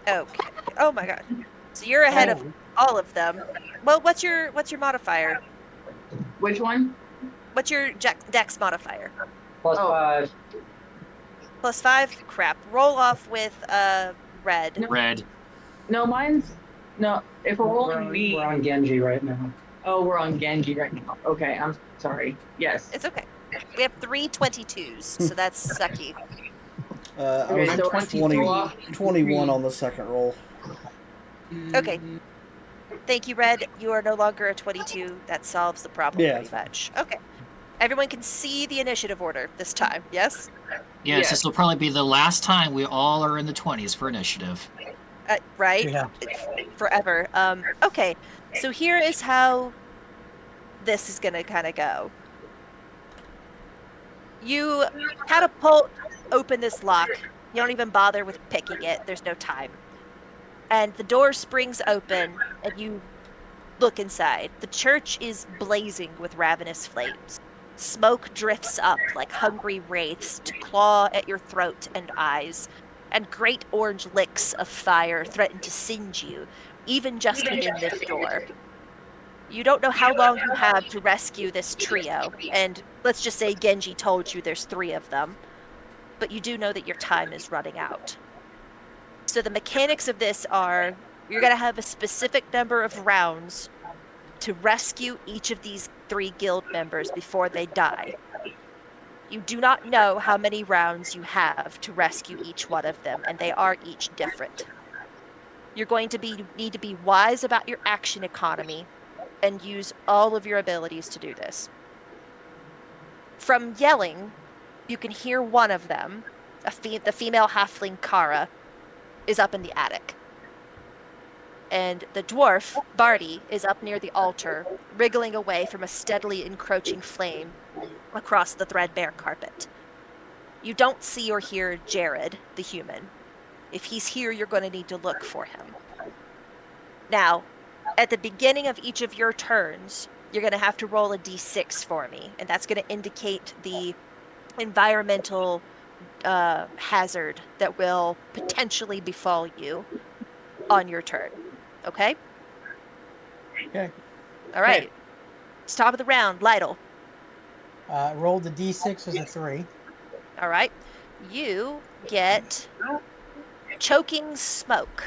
Okay. Oh my god. So you're ahead of Oh, all of them. Well, what's your modifier? Which one? What's your dex modifier? Plus Oh. 5. +5? Crap. Roll off with red. No, Red. no, mine's no. If we're rolling We're on Genji right now. oh, we're on Genji right now. Okay, I'm sorry. Yes. It's okay. We have 3 22s, so that's sucky. I Okay, was so 20, 21 on the second roll. Okay. Thank you, Red. You are no longer a 22. That solves the problem Yeah, pretty it's fine. much. Okay. Everyone can see the initiative order this time, yes? Yes, this will probably be the last time we all are in the 20s for initiative. Right? yeah. Forever. Okay. So here is how this is gonna kind of go. You catapult open this lock. You don't even bother with picking it. There's no time. And the door springs open, and you look inside. The church is blazing with ravenous flames. Smoke drifts up like hungry wraiths to claw at your throat and eyes, and great orange licks of fire threaten to singe you, even just within this door. You don't know how long you have to rescue this trio, and let's just say Genji told you there's 3 of them, but you do know that your time is running out. So the mechanics of this are you're going to have a specific number of rounds to rescue each of these 3 guild members before they die. You do not know how many rounds you have to rescue each one of them, and they are each different. You're going to need to be wise about your action economy and use all of your abilities to do this. From yelling, you can hear one of them, the female halfling Kara, is up in the attic. And the dwarf, Barty, is up near the altar, wriggling away from a steadily encroaching flame across the threadbare carpet. You don't see or hear Jared, the human. If he's here, you're going to need to look for him. Now, at the beginning of each of your turns, you're going to have to roll a d6 for me, and that's going to indicate the environmental hazard that will potentially befall you on your turn. Okay? Okay. All right. It's top of the round. Lytle. Rolled the d6 was a 3. All right. You get choking smoke.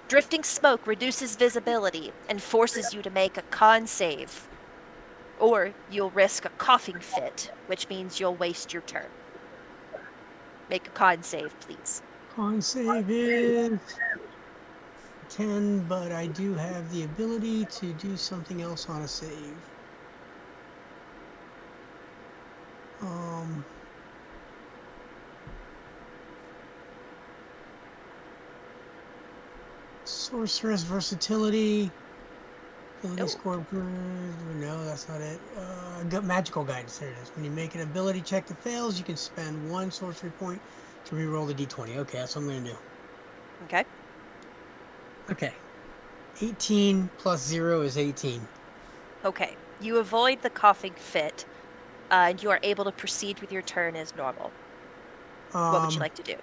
Drifting smoke reduces visibility and forces you to make a con save. Or you'll risk a coughing fit, which means you'll waste your turn. Make a con save, please. Con save is 10, but I do have the ability to do something else on a save. Sorceress versatility. Ability score. No, that's not it. Magical guidance. There it is. When you make an ability check that fails, you can spend 1 sorcery point to reroll the d20. Okay, that's what I'm going to do. Okay. Okay. 18 plus 0 is 18. Okay. You avoid the coughing fit, and you are able to proceed with your turn as normal. What would you like to do?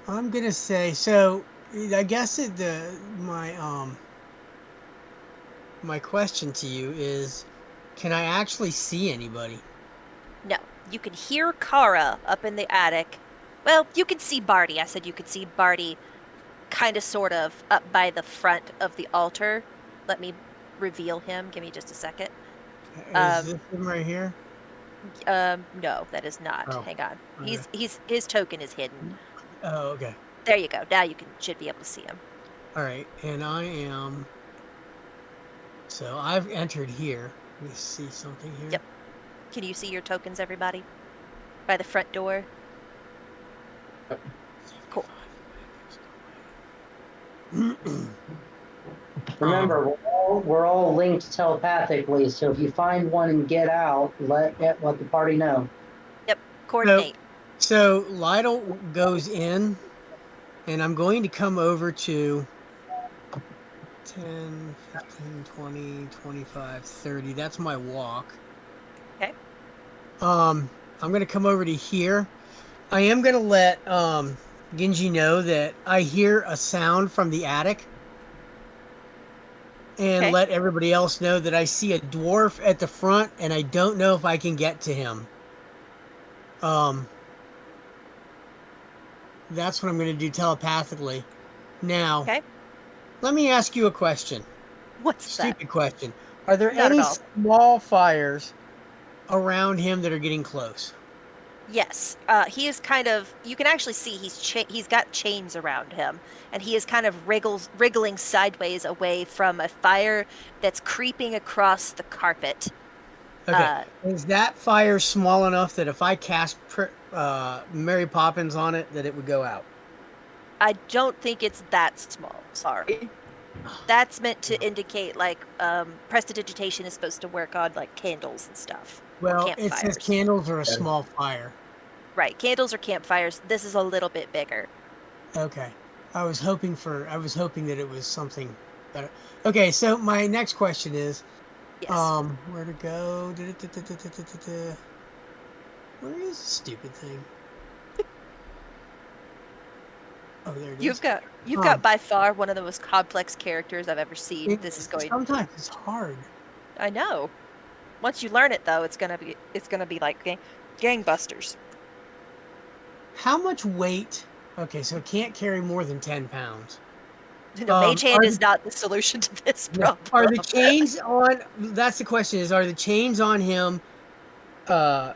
I'm gonna say so. I guess my question to you is, can I actually see anybody? No. You can hear Kara up in the attic. Well, you can see Barty. I said you could see Barty kind of sort of up by the front of the altar. Let me reveal him. Give me just a second. Is Um, this him right here? no, that is not. Oh, Hang on. okay. He's his token is hidden. Oh, okay. There you go. Now you should be able to see him. All right, and I am. So I've entered here. Let me see something here. Yep. Can you see your tokens, everybody? By the front door? Cool. Remember, we're all linked telepathically, so if you find one and get out, let the party know. Yep. Coordinate. So Lytle goes in, and I'm going to come over to 10, 15, 20, 25, 30. That's my walk. Okay. I'm going to come over to here. I am going to let Genji know that I hear a sound from the attic. And Okay. let everybody else know that I see a dwarf at the front and I don't know if I can get to him. That's what I'm going to do telepathically. Now, Okay. let me ask you a question. What's that? Stupid question. Are there Not at any all. small fires around him that are getting close? Yes. He is kind of. You can actually see he's got chains around him, and he is kind of wriggling sideways away from a fire that's creeping across the carpet. Okay. Is that fire small enough that if I cast Mary Poppins on it, that it would go out? I don't think it's that small. Sorry. That's meant to indicate like prestidigitation is supposed to work on like candles and stuff or Well, it says campfires. candles are a small fire. Right, candles or campfires. This is a little bit bigger. Okay. I was hoping that it was something better. Okay, so my next question is, Yes. where to go? Where is the stupid thing? Oh, there it is. You've got Um, by far one of the most complex characters I've ever seen. This is going sometimes it's hard. I know. Once you learn it though, it's gonna be like gangbusters. How much weight? Okay, so it can't carry more than 10 pounds. No, mage hand Are is the not the solution to this yeah, are problem. the chains on? That's the question. Is are the chains on him uh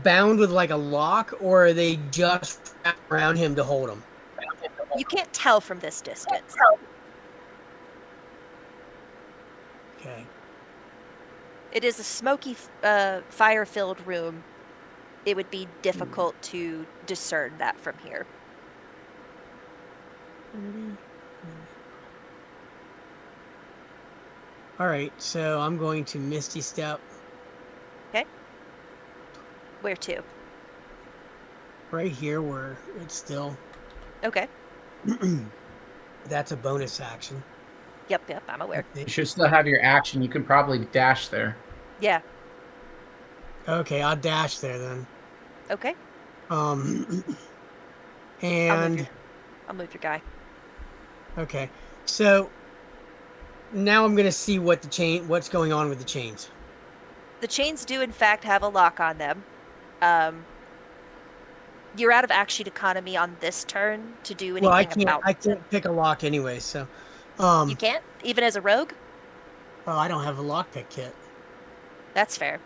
bound with like a lock, or are they just wrapped around him to hold him? You can't tell from this distance. Okay. It is a smoky, fire-filled room. It would be difficult to discern that from here. 30. All right, so I'm going to Misty Step Okay. Where to? right here where it's still. Okay. That's a bonus action. Yep, yep, I'm I aware. You think. should still have your action. You can probably dash there. Yeah. Okay, I'll dash there then. Okay. Um, I'll move your and I'll move your guy. okay, so now I'm gonna see what's going on with the chains. The chains do in fact have a lock on them. Um, you're out of action economy on this turn to do Well, anything about I them. can't pick a lock anyway, so You can't, even as a rogue? oh, I don't have a lockpick kit. That's fair.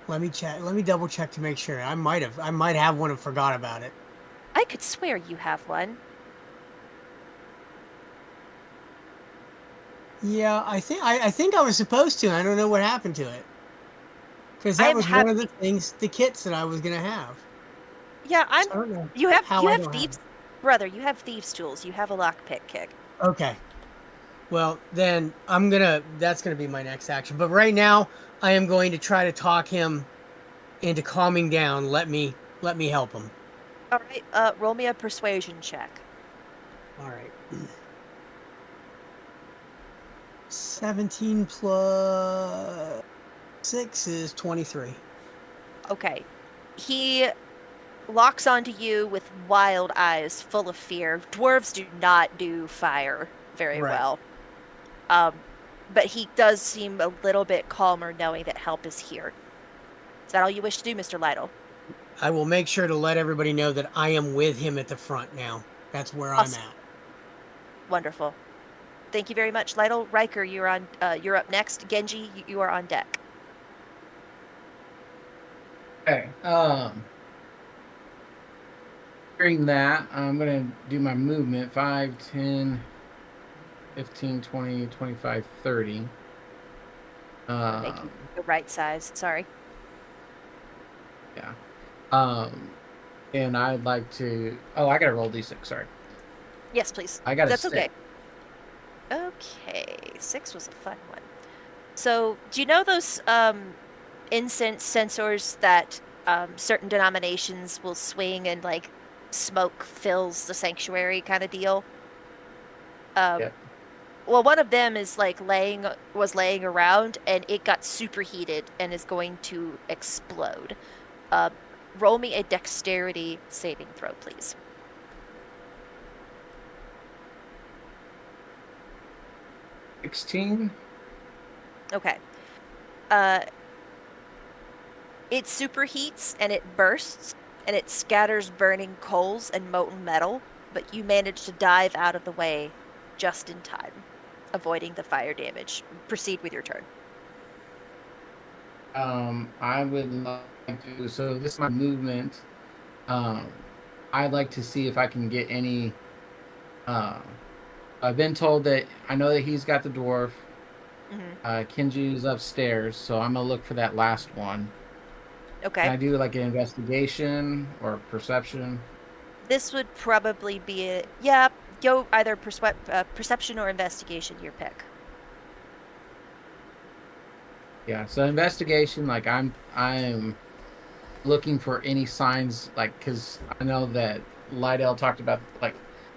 Let me check. Let me double check to make sure. I might have one and forgot about it. I could swear you have one. Yeah, I think I was supposed to. I don't know what happened to it. Because I that am was one of the happy. things, the kits that I was gonna have. Yeah, So I don't know how you I have don't have thieves it. brother, you have thieves tools. You have a lockpick kick. Okay. Well, then that's gonna be my next action. But right now, I am going to try to talk him into calming down. Let me help him. All right, roll me a persuasion check. All right. 17 plus 6 is 23. Okay. He locks onto you with wild eyes full of fear. Dwarves do not do fire very Right. well. But he does seem a little bit calmer knowing that help is here. Is that all you wish to do, Mr. Lytle? I will make sure to let everybody know that I am with him at the front now. That's where I'm Awesome. at. Wonderful. Thank you very much, Lytle. Riker, you're up next. Genji, you are on deck. Okay. During that, I'm going to do my movement 5, 10, 15, 20, 25, 30. Make you the right size. Sorry. Yeah. And I'd like to. Oh, I got to roll d6. Sorry. Yes, please. I got a That's 6. okay. Okay, 6 was a fun one. So, do you know those incense sensors that certain denominations will swing and like smoke fills the sanctuary kind of deal? Um, Yep. well, one of them is like was laying around and it got superheated and is going to explode. Uh, roll me a dexterity saving throw, please. 16. Okay. It superheats and it bursts and it scatters burning coals and molten metal, but you manage to dive out of the way just in time, avoiding the fire damage. Proceed with your turn. I would like to. So this is my movement. Um, I'd like to see if I can get any. Uh, I've been told that I know that he's got the dwarf. Hmm. Kenji's upstairs, so I'm gonna look for that last one. Can Okay. I do like an investigation or perception? This would probably be a, yeah, go either perception or investigation, your pick. Yeah, so investigation, like I'm looking for any signs, like because I know that Lydell talked about like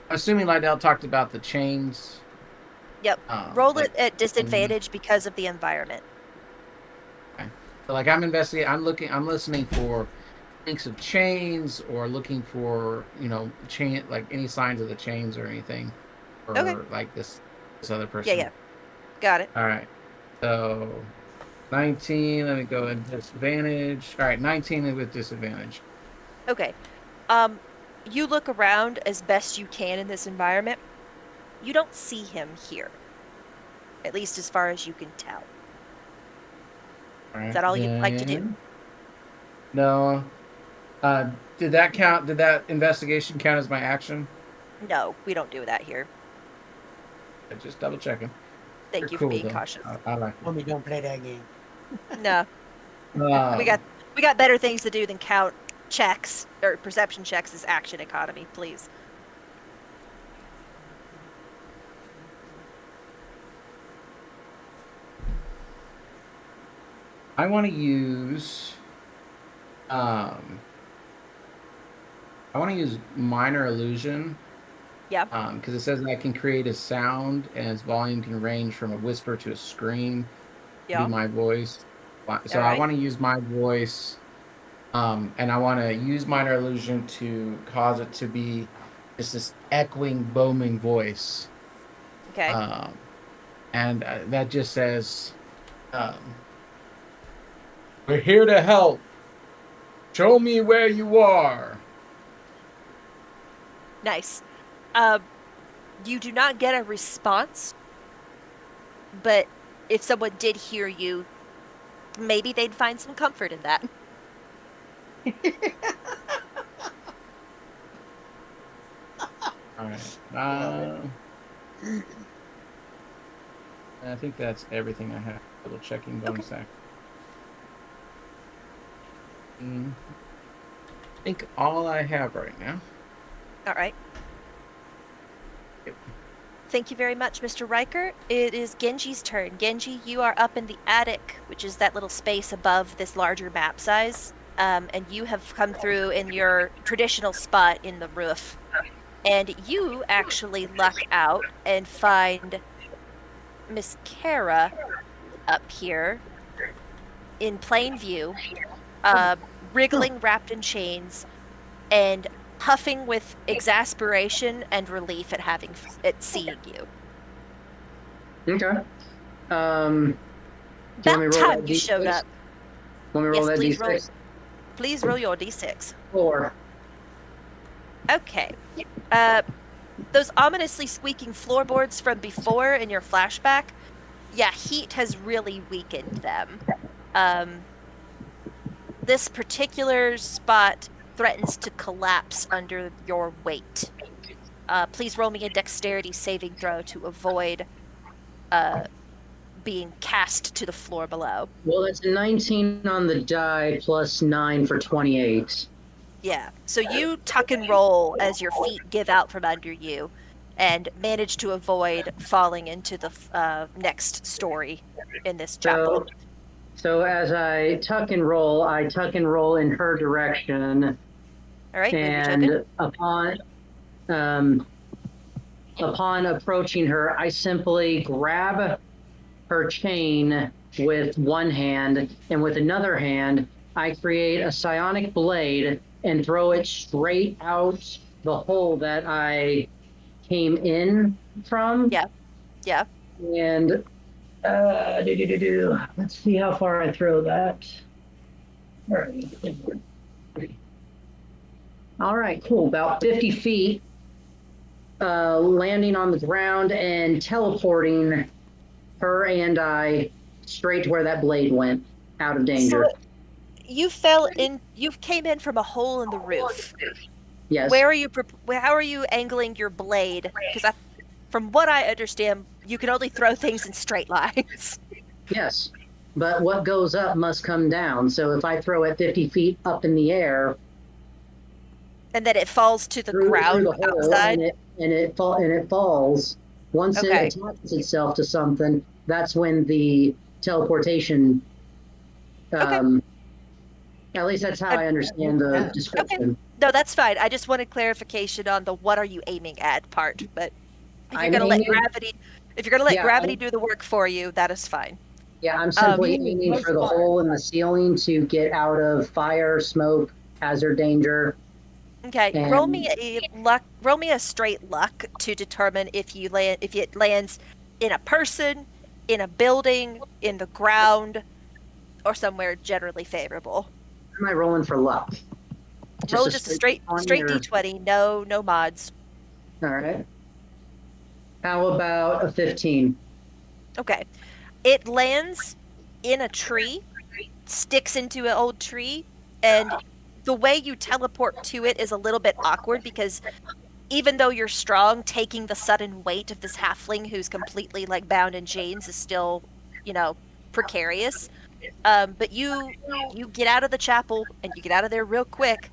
I'm assuming Lydell talked about the chains. Yep. Roll Like it at and disadvantage because of the environment. okay. So like I'm investigating, I'm listening for links of chains or looking for chain like any signs of the chains or anything Okay. or like this other Yeah, person. yeah. Got it. All right. So 19, let me go in disadvantage. All right, 19 with disadvantage. Okay. Um, you look around as best you can in this environment. You don't see him here, at least as far as you can tell. All Is right, that all you'd like to do? then no. Did that count? Did that investigation count as my action? No, we don't do that here. Just double checking. You're Thank you for cool being though. cautious. I like Homie, don't play that game. No, it. we got better things to do than count checks or perception checks as action economy, please. I want to use um I want to use minor illusion Yeah, because it says I can create a sound and its volume can range from a whisper to a scream. Be yeah. my voice. So All I right. want to use my voice, and I want to use minor illusion to cause it to be just this echoing, booming voice, Okay. um, and that just says, um, "We're here to help. Show me where you are." Nice. Uh, you do not get a response, but if someone did hear you, maybe they'd find some comfort in that. All right. Love it. I think that's everything I have. Double checking Okay. bonus action. I think all I have right now. All right. Yep. Thank you very much, Mr. Riker. It is Genji's turn. Genji, you are up in the attic, which is that little space above this larger map size. And you have come through in your traditional spot in the roof. And you actually luck out and find Miss Kara up here in plain view, wriggling wrapped in chains and puffing with exasperation and relief at seeing you. Okay. Do you want me About to roll time that you showed D6? up. Want me to roll Yes, that please roll. D6? Please roll your d6. 4. Okay. Those ominously squeaking floorboards from before in your flashback, yeah, heat has really weakened them. This particular spot threatens to collapse under your weight. Please roll me a dexterity saving throw to avoid being cast to the floor below. Well, that's a 19 on the die plus 9 for 28. Yeah. So you tuck and roll as your feet give out from under you and manage to avoid falling into the next story in this chapel. So as I tuck and roll in her direction. All right, move your token. And upon approaching her, I simply grab her chain with one hand, and with another hand, I create a psionic blade and throw it straight out the hole that I came in from. Yeah. Yeah. And let's see how far I throw that. All right, cool. About 50 feet, landing on the ground and teleporting her and I straight to where that blade went, out of danger. So you came in from a hole in the roof. Yes. How are you angling your blade? Because from what I understand, you can only throw things in straight lines. Yes. But what goes up must come down. So if I throw it 50 feet up in the air, and then it falls to the through ground the hole, outside. and it falls. Once it attaches itself to something, that's when the teleportation. At least that's how I understand the description. Okay. No, that's fine. I just wanted clarification on the what are you aiming at part. But if you're going to let gravity do the work for you, that is fine. Yeah, I'm simply aiming for the hole in the ceiling to get out of fire, smoke, hazard, danger. Okay, roll me a straight luck to determine if it lands in a person, in a building, in the ground, or somewhere generally favorable. Am I rolling for luck? Roll just a straight D20, no mods. All right. How about a 15? Okay. It lands in a tree, sticks into an old tree, and the way you teleport to it is a little bit awkward because even though you're strong, taking the sudden weight of this halfling who's completely bound in chains is still, precarious. But you get out of the chapel and you get out of there real quick,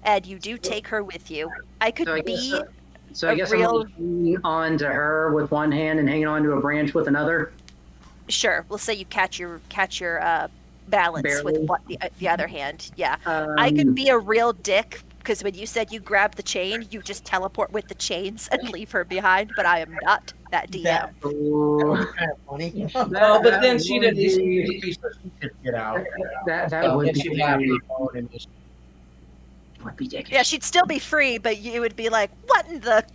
and you do take her with you. I guess I'm hanging on to her with one hand and hanging on to a branch with another. Sure. We'll say you catch your balance with the other hand. Yeah. I could be a real dick because when you said you grab the chain, you just teleport with the chains and leave her behind. But I am not that DM. That was kind of funny. No, but then she'd at least get out. That would be dickish. Yeah, she'd still be free, but you would be like, "What in the?"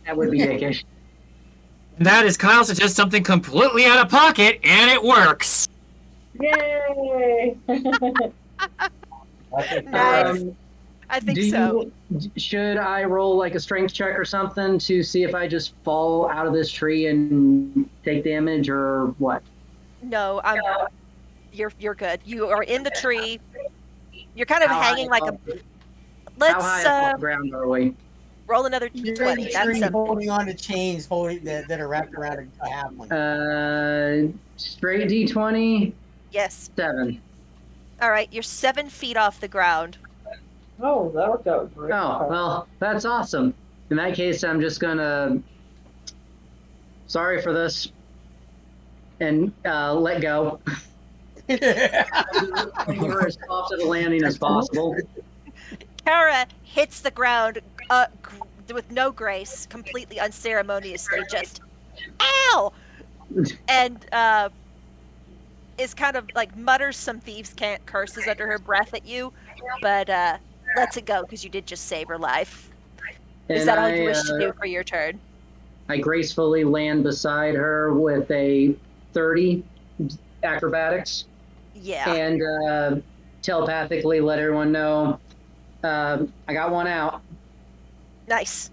That would be dickish. And that is Kyle suggests something completely out of pocket, and it works. Yay! Nice. I think so. Should I roll a strength check or something to see if I just fall out of this tree and take damage or what? No, you're good. You are in the tree. You're kind of hanging like a. Let's how high off the ground are we? Roll another d20. That's holding on to chains that are wrapped around a halfling. Straight d20. Yes. 7. All right, you're 7 feet off the ground. Oh, that worked out great. Oh, well, that's awesome. In that case, I'm just gonna. Sorry for this. And let go. We're as soft of a landing as possible. Kara hits the ground with no grace, completely unceremoniously, just ow! and is kind of like mutters some thieves can't curses under her breath at you, but lets it go because you did just save her life. Is And that all you wish to do for your turn? I gracefully land beside her with a 30 acrobatics Yeah. and telepathically let everyone know I got one out. Nice.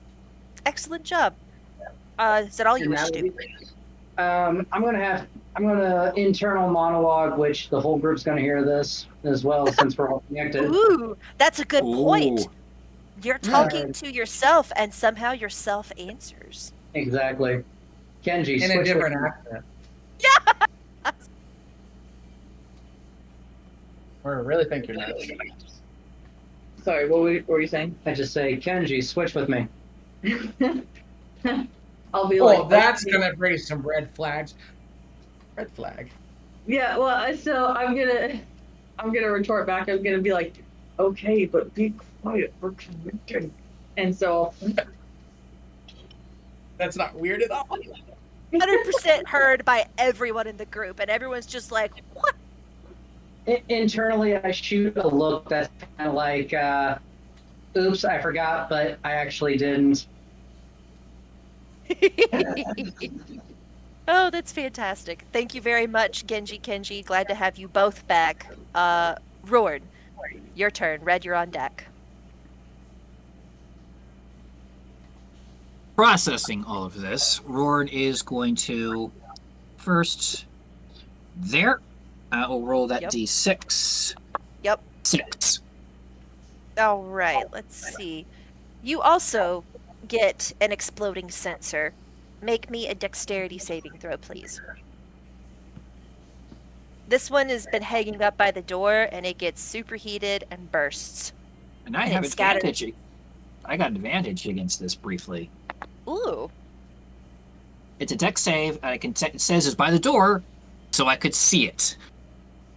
Excellent job. Is that all you And wish that to will do? be, I'm gonna internal monologue, which the whole group's gonna hear this as well since we're all connected. Ooh, that's a good point. Ooh. You're talking to yourself, and somehow yourself answers. Exactly. Kenji, In a switch different with me. accent. Yeah. Or really think you're nuts. Sorry, what were you saying? I just say, Kenji, switch with me. I'll be Oh, like, that's okay. gonna raise some red flags. Red flag. Yeah. Well, so I'm gonna retort back. I'm gonna be like, okay, but be quiet. We're connecting. And so, That's not weird at all. 100% heard by everyone in the group, and everyone's just like, what? Internally, I shoot a look that's kind of like, oops, I forgot, but I actually didn't. Oh, that's fantastic. Thank you very much, Genji Kenji. Glad to have you both back. Roard, your turn. Red, you're on deck. Processing all of this, Rord is going to first there. I will roll that Yep. d6. Yep. 6. All right, let's see. You also get an exploding sensor. Make me a dexterity saving throw, please. This one has been hanging up by the door, and it gets superheated and bursts. And I And have it scatters. advantage. I got advantage against this briefly. Ooh. It's a dex save. I can it says it's by the door, so I could see it.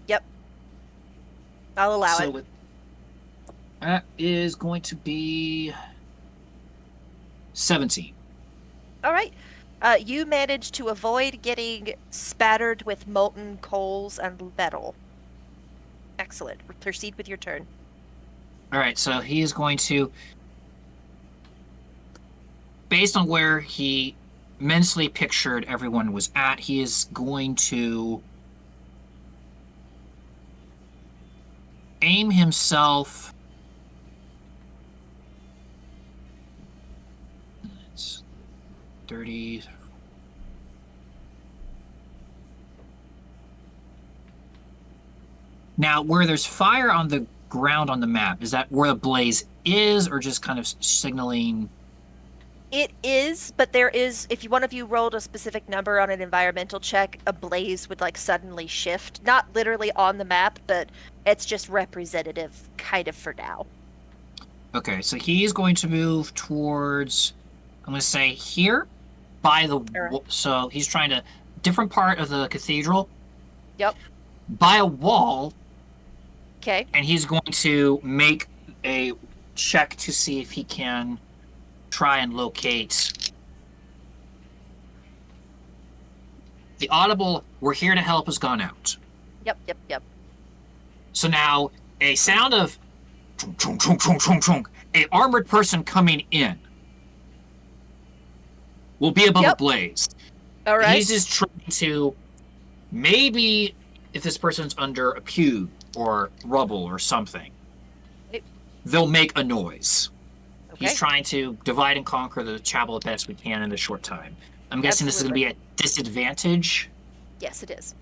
Yep. I'll allow so it. With, that is going to be 17. All right. You managed to avoid getting spattered with molten coals and metal. Excellent. Proceed with your turn. All right, so he is going to, based on where he mentally pictured everyone was at, he is going to aim himself. It's 30. Now, where there's fire on the ground on the map, is that where the blaze is, or just kind of signaling? It is, but there is, if one of you rolled a specific number on an environmental check, a blaze would like suddenly shift. Not literally on the map, but it's just representative kind of for now. Okay, so he's going to move towards, I'm going to say here, by the, Alright. so he's trying to, different part of the cathedral, Yep. by a wall, Okay. and he's going to make a check to see if he can try and locate the audible "we're here to help" has gone out. Yep. So now a sound of chunk, chunk, chunk, chunk, chunk, chunk, a armored person coming in will be above a blaze. All right. He's just trying to, maybe if this person's under a pew or rubble or something, they'll make a noise. Okay. He's trying to divide and conquer the chapel as best we can in a short time. I'm guessing this is going to be a disadvantage. Yes, it is.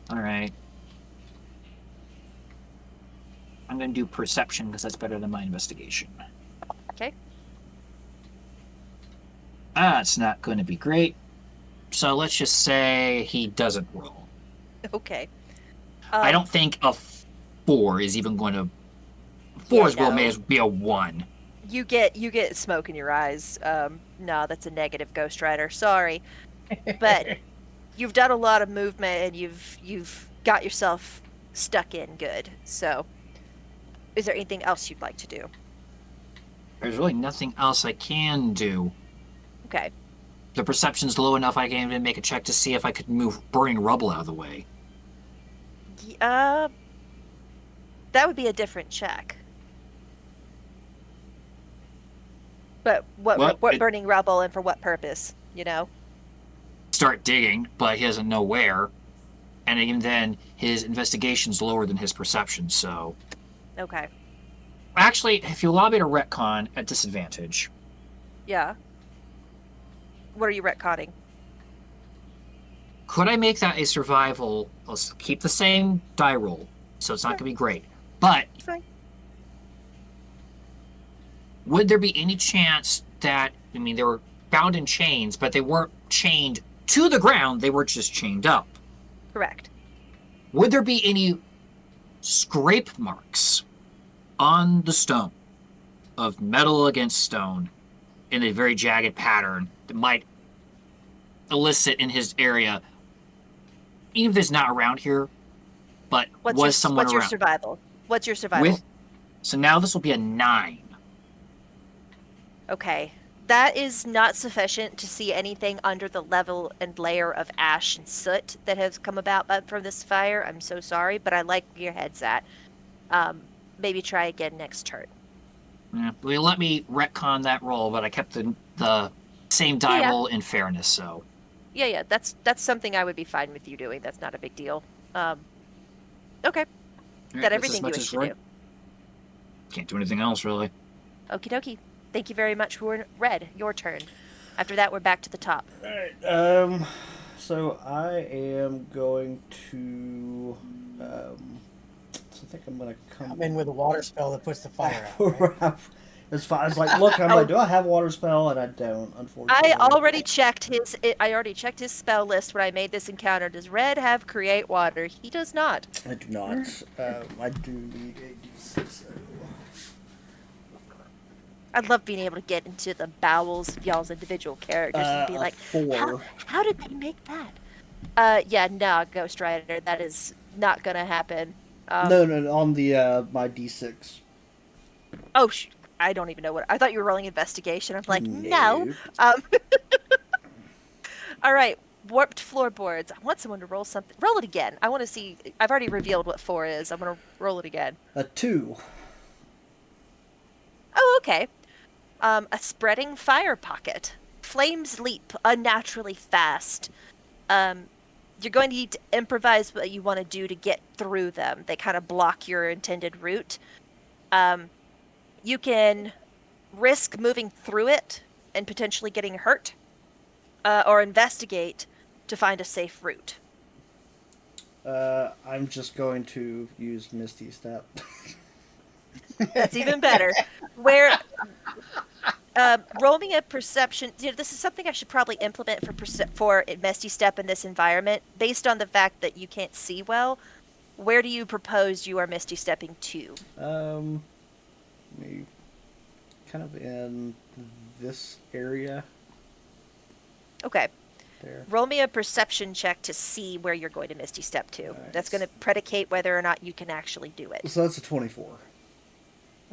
All right. I'm going to do perception because that's better than my investigation. Okay. That's not going to be great. So let's just say he doesn't roll. Okay. I don't think a 4 is even going to. 4's roll may as be a 1. You get smoke in your eyes. No, that's a negative, Ghost Rider. Sorry, but you've done a lot of movement and you've got yourself stuck in good. So, is there anything else you'd like to do? There's really nothing else I can do. Okay. The perception's low enough I can even make a check to see if I could move burning rubble out of the way. That would be a different check. But what burning rubble and for what purpose? You know. Start digging, but he doesn't know where. And even then, his investigation's lower than his perception, so. Okay. Actually, if you allow me to retcon at disadvantage. Yeah. What are you retconning? Could I make that a survival? Let's keep the same die roll, so it's not going to be great. But Fine. would there be any chance that, I mean, they were bound in chains, but they weren't chained to the ground, they were just chained up? Correct. Would there be any scrape marks on the stone of metal against stone in a very jagged pattern that might elicit in his area, even if it's not around here, but was someone what's around? Your survival? What's your survival? So now this will be a 9. Okay. That is not sufficient to see anything under the level and layer of ash and soot that has come about from this fire. I'm so sorry, but I like where your head's at. Maybe try again next turn. Yeah, well, let me retcon that roll, but I kept the same die Yeah. roll in fairness, so. Yeah, that's something I would be fine with you doing. That's not a big deal. Okay. Right, That everything you wish to do. Can't do anything else, really. Okie dokie. Thank you very much, Red. Your turn. After that, we're back to the top. Alright, so I am going to, so I think I'm gonna come in with a water spell that puts the fire out. Right? It's fine. It's like, look, I'm like, do I have a water spell? And I don't, unfortunately. I already checked his spell list when I made this encounter. Does Red have create water? He does not. I do not. I do need a d6. I'd love being able to get into the bowels of y'all's individual characters and be like, 4. how did they make that? Yeah, no, Ghost Rider, that is not gonna happen. No, on the my d6. Oh, I don't even know what. I thought you were rolling investigation. I'm like, no. All right, warped floorboards. I want someone to roll something. Roll it again. I want to see. I've already revealed what 4 is. I'm gonna roll it again. A 2. Oh, okay. A spreading fire pocket. Flames leap unnaturally fast. You're going to need to improvise what you want to do to get through them. They kind of block your intended route. You can risk moving through it and potentially getting hurt, or investigate to find a safe route. I'm just going to use Misty Step. That's even better. Roll me a perception. You know, this is something I should probably implement for Misty Step in this environment, based on the fact that you can't see well. Where do you propose you are Misty Stepping to? Maybe kind of in this area. Okay. There. Roll me a perception check to see where you're going to Misty Step to. Right. That's going to predicate whether or not you can actually do it. So that's a 24.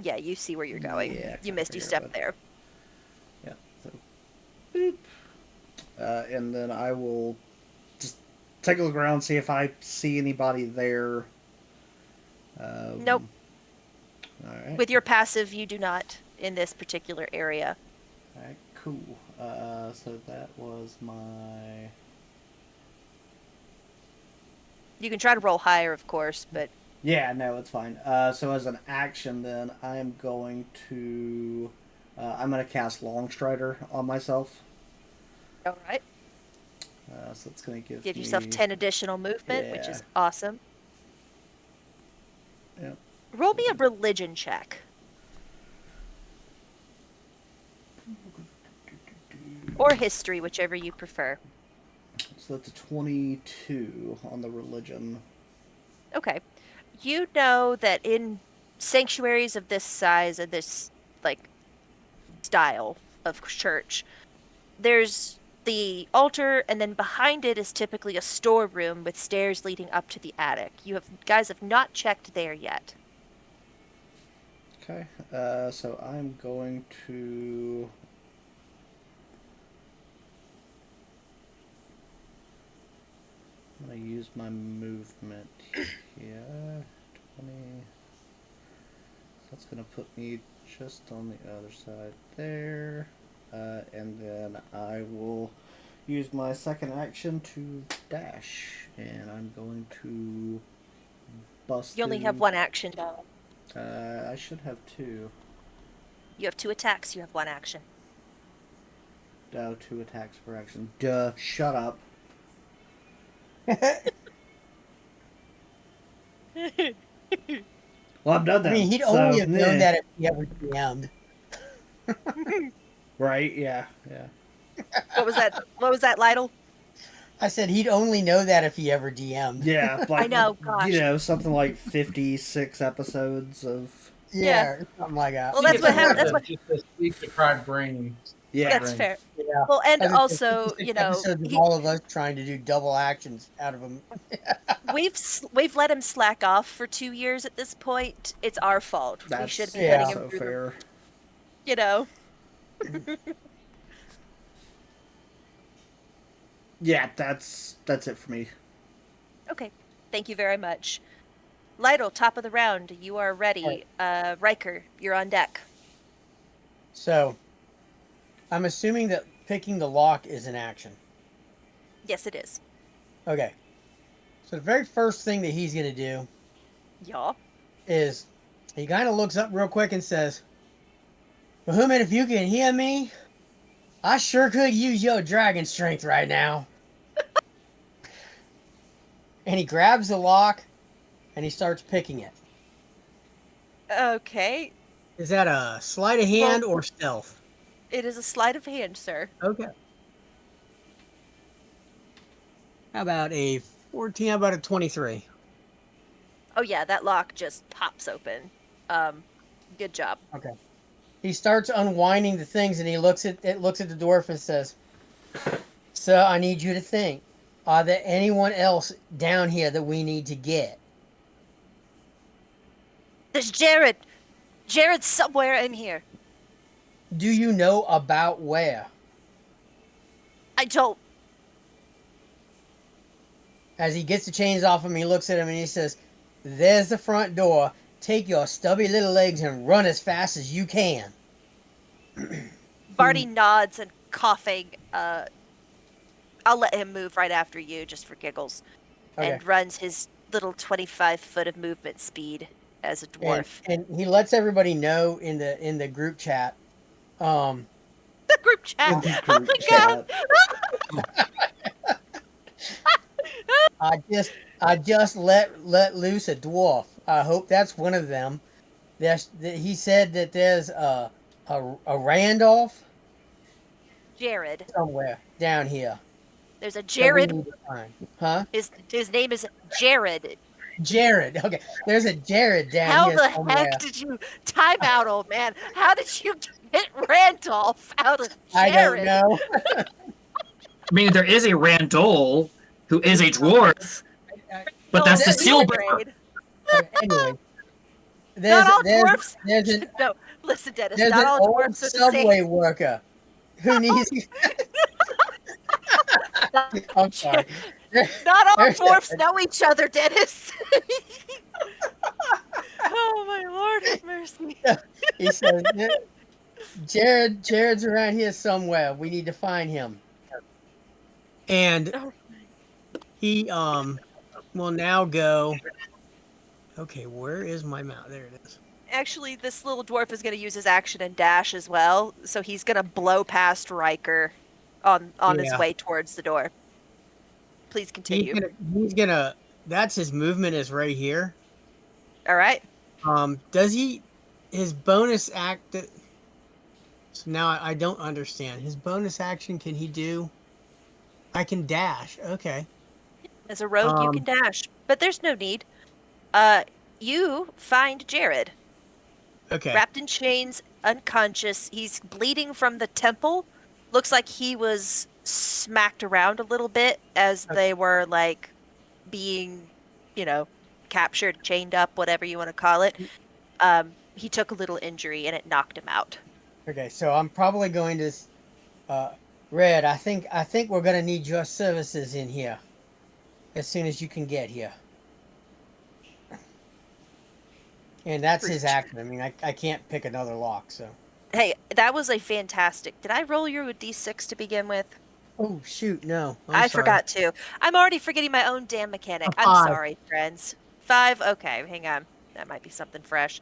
Yeah, you see where you're going. Yeah, you Misty Step there. Yeah. So, boop. And then I will just take a look around, see if I see anybody there. Nope. All right. With your passive, you do not in this particular area. All right, cool. So that was my... You can try to roll higher, of course, but... Yeah, no, it's fine. So as an action, then, I'm going to cast Longstrider on myself. All right. So it's going to give me... yourself 10 additional movement, which is awesome. Yep. Roll me a religion check. Or history, whichever you prefer. So that's a 22 on the religion. Okay. You know that in sanctuaries of this size and this, style of church, there's the altar, and then behind it is typically a storeroom with stairs leading up to the attic. You guys have not checked there yet. Okay. So I'm going to... use my movement here. 20. That's going to put me just on the other side there. And then I will use my second action to dash. And I'm going to bust You only have through. one action. I should have two. You have 2 attacks. You have 1 action. Oh, 2 attacks per action. Duh, shut up. Well, I'm done I then. mean, he'd so, only have known yeah. that if he ever DM'd. Right, yeah, yeah. What was that? What was that, Lytle? I said he'd only know that if he ever DM'd. Yeah, I like, know, gosh. something like 56 episodes of. Yeah, something like that. Well, that's It's what more happened. That's than what. just a sleep deprived brain. Yeah. That's fair. Yeah. Well, and As I said, also, 56 episodes of all of us trying to do double actions out of him. we've let him slack off for 2 years at this point. It's our fault. We That's should be Yeah. putting him so through fair. you know. Yeah, that's it for me. Okay. Thank you very much. Lytle, top of the round. You are ready. Riker, you're on deck. So, I'm assuming that picking the lock is an action. Yes, it is. Okay. So the very first thing that he's going to do Yeah. is he kind of looks up real quick and says, Bahamut, if you can hear me, I sure could use your dragon strength right now. And he grabs the lock and he starts picking it. Okay. Is that a sleight of hand or stealth? It is a sleight of hand, sir. Okay. How about a 14? How about a 23? Oh yeah, that lock just pops open. Good job. Okay. He starts unwinding the things and he looks at the dwarf and says, "So I need you to think. Are there anyone else down here that we need to get?" There's Jared. Jared's somewhere in here. Do you know about where? I don't. As he gets the chains off him, he looks at him and he says, "There's the front door. Take your stubby little legs and run as fast as you can." Barty nods and coughing. I'll let him move right after you, just for giggles, Okay. and runs his little 25-foot of movement speed as a dwarf. And he lets everybody know in the group chat. The group chat. The Oh group my god. I just let loose a dwarf. I hope that's one of them. He said that there's a Randolph Jared. somewhere down here. There's a that we Jared. need to find. Huh? His name is Jared. Jared. Okay. There's a Jared down How here the somewhere. heck did you time out, old man? How did you get Randolph out of I don't Jared? know. I mean, there is a Randall who is a dwarf, but that's the seal breaker. Anyway, Not all dwarfs. There's an No, listen, Dennis. there's Not an all old dwarfs are the subway same. worker who needs. I'm sorry. Not all There's a- dwarfs know each other, Dennis. Oh my Lord, have mercy. He says, Jared's around here somewhere. We need to find him. And Oh. he will now go. Okay, where is my mouse? There it is. Actually, this little dwarf is going to use his action and dash as well, so he's going to blow past Riker on his Yeah. way towards the door. Please continue. He's gonna. That's his movement is right here. All right. Does he? His bonus act. So now I don't understand. His bonus action, can he do? I can dash. Okay. As a rogue, you can dash, but there's no need. You find Jared. Okay. Wrapped in chains, unconscious. He's bleeding from the temple. Looks like he was smacked around a little bit as they were like being, captured, chained up, whatever you want to call it. He took a little injury and it knocked him out. Okay, so I'm probably going to Red, I think we're gonna need your services in here. as soon as you can get here. And that's his Root. action. I mean, I can't pick another lock, so. Hey, that was a fantastic. Did I roll you a d6 to begin with? Oh, shoot, no. I'm I sorry. forgot to. I'm already forgetting my own damn mechanic. I'm 5. sorry, friends. 5? Okay, hang on. That might be something fresh.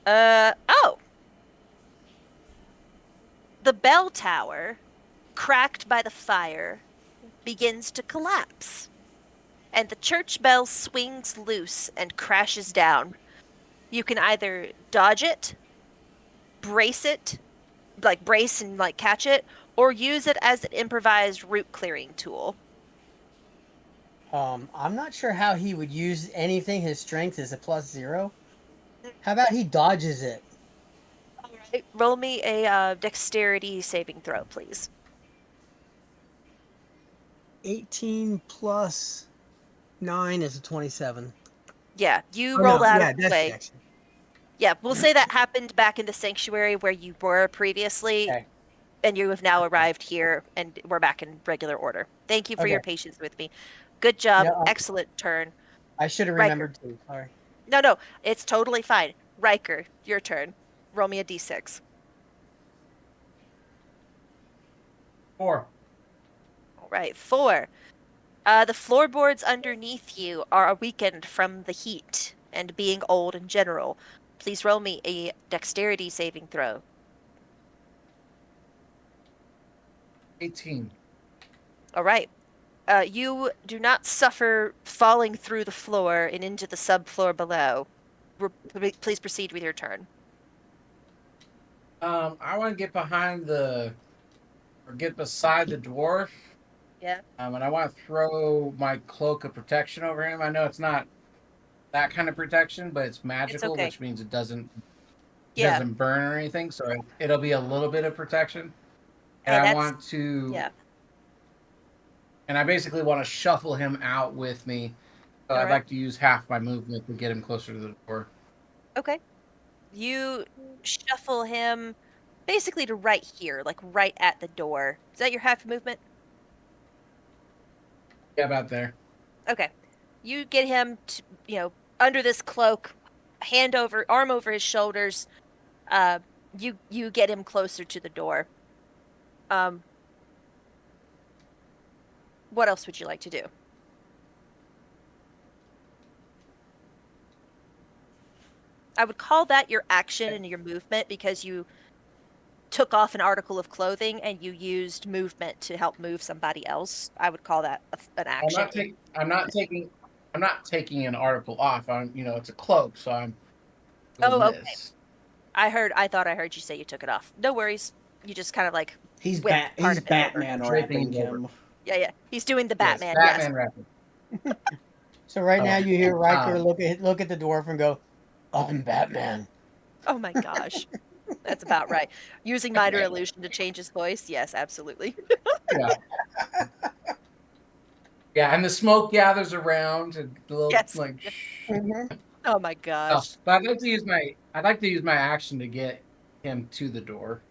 Oh! The bell tower, cracked by the fire, begins to collapse, and the church bell swings loose and crashes down. You can either dodge it, brace it, like brace and like catch it, or use it as an improvised route clearing tool. I'm not sure how he would use anything. His strength is a +0. How about he dodges it? All right, roll me a dexterity saving throw, please. 18 plus 9 is a 27. Yeah, you Oh, roll no. out of Yeah, the that's way. dex. Yeah, we'll say that happened back in the sanctuary where you were previously, Okay. and you have now Okay. arrived here, and we're back in regular order. Thank you for your Okay. patience with me. Good job. No, Excellent turn. I should have Riker. remembered too. Sorry. No, it's totally fine. Riker, your turn. Roll me a d6. 4. All right, 4. The floorboards underneath you are weakened from the heat and being old in general. Please roll me a dexterity saving throw. 18. All right. You do not suffer falling through the floor and into the subfloor below. Please proceed with your turn. I want to get get beside the dwarf. Yeah. And I want to throw my cloak of protection over him. I know it's not that kind of protection, but it's It's magical, okay. which means it Yeah. doesn't burn or anything. So it'll be a little bit of protection. And Hey, I that's want to, yeah. and I basically want to shuffle him out with me. So All I'd right. like to use half my movement to get him closer to the door. Okay. You shuffle him basically to right here, like right at the door. Is that your half movement? Yeah, about there. Okay. You get him to, under this cloak, arm over his shoulders. Uh, you get him closer to the door. Um, what else would you like to do? I would call that your action and your movement because you took off an article of clothing and you used movement to help move somebody else. I would call that an I'm action. not taking. I'm not taking an article off. It's a cloak, so I'm doing Oh, okay. this. I thought I heard you say you took it off. No worries. You just kind of like He's whip part he's of it over. Batman Draping wrapping it over. him. Yeah. He's doing the Yes, Batman. Yes. Batman wrapping. So right now Oh, you hear Riker um, look at the dwarf and go, "I'm Batman." Oh my gosh. That's about right. Using minor illusion to change his voice. Yes, absolutely. yeah. Yeah, and the smoke gathers around and a little Yes. like Yes. shh. Oh my Oh, gosh. but I'd like to use my action to get him to the door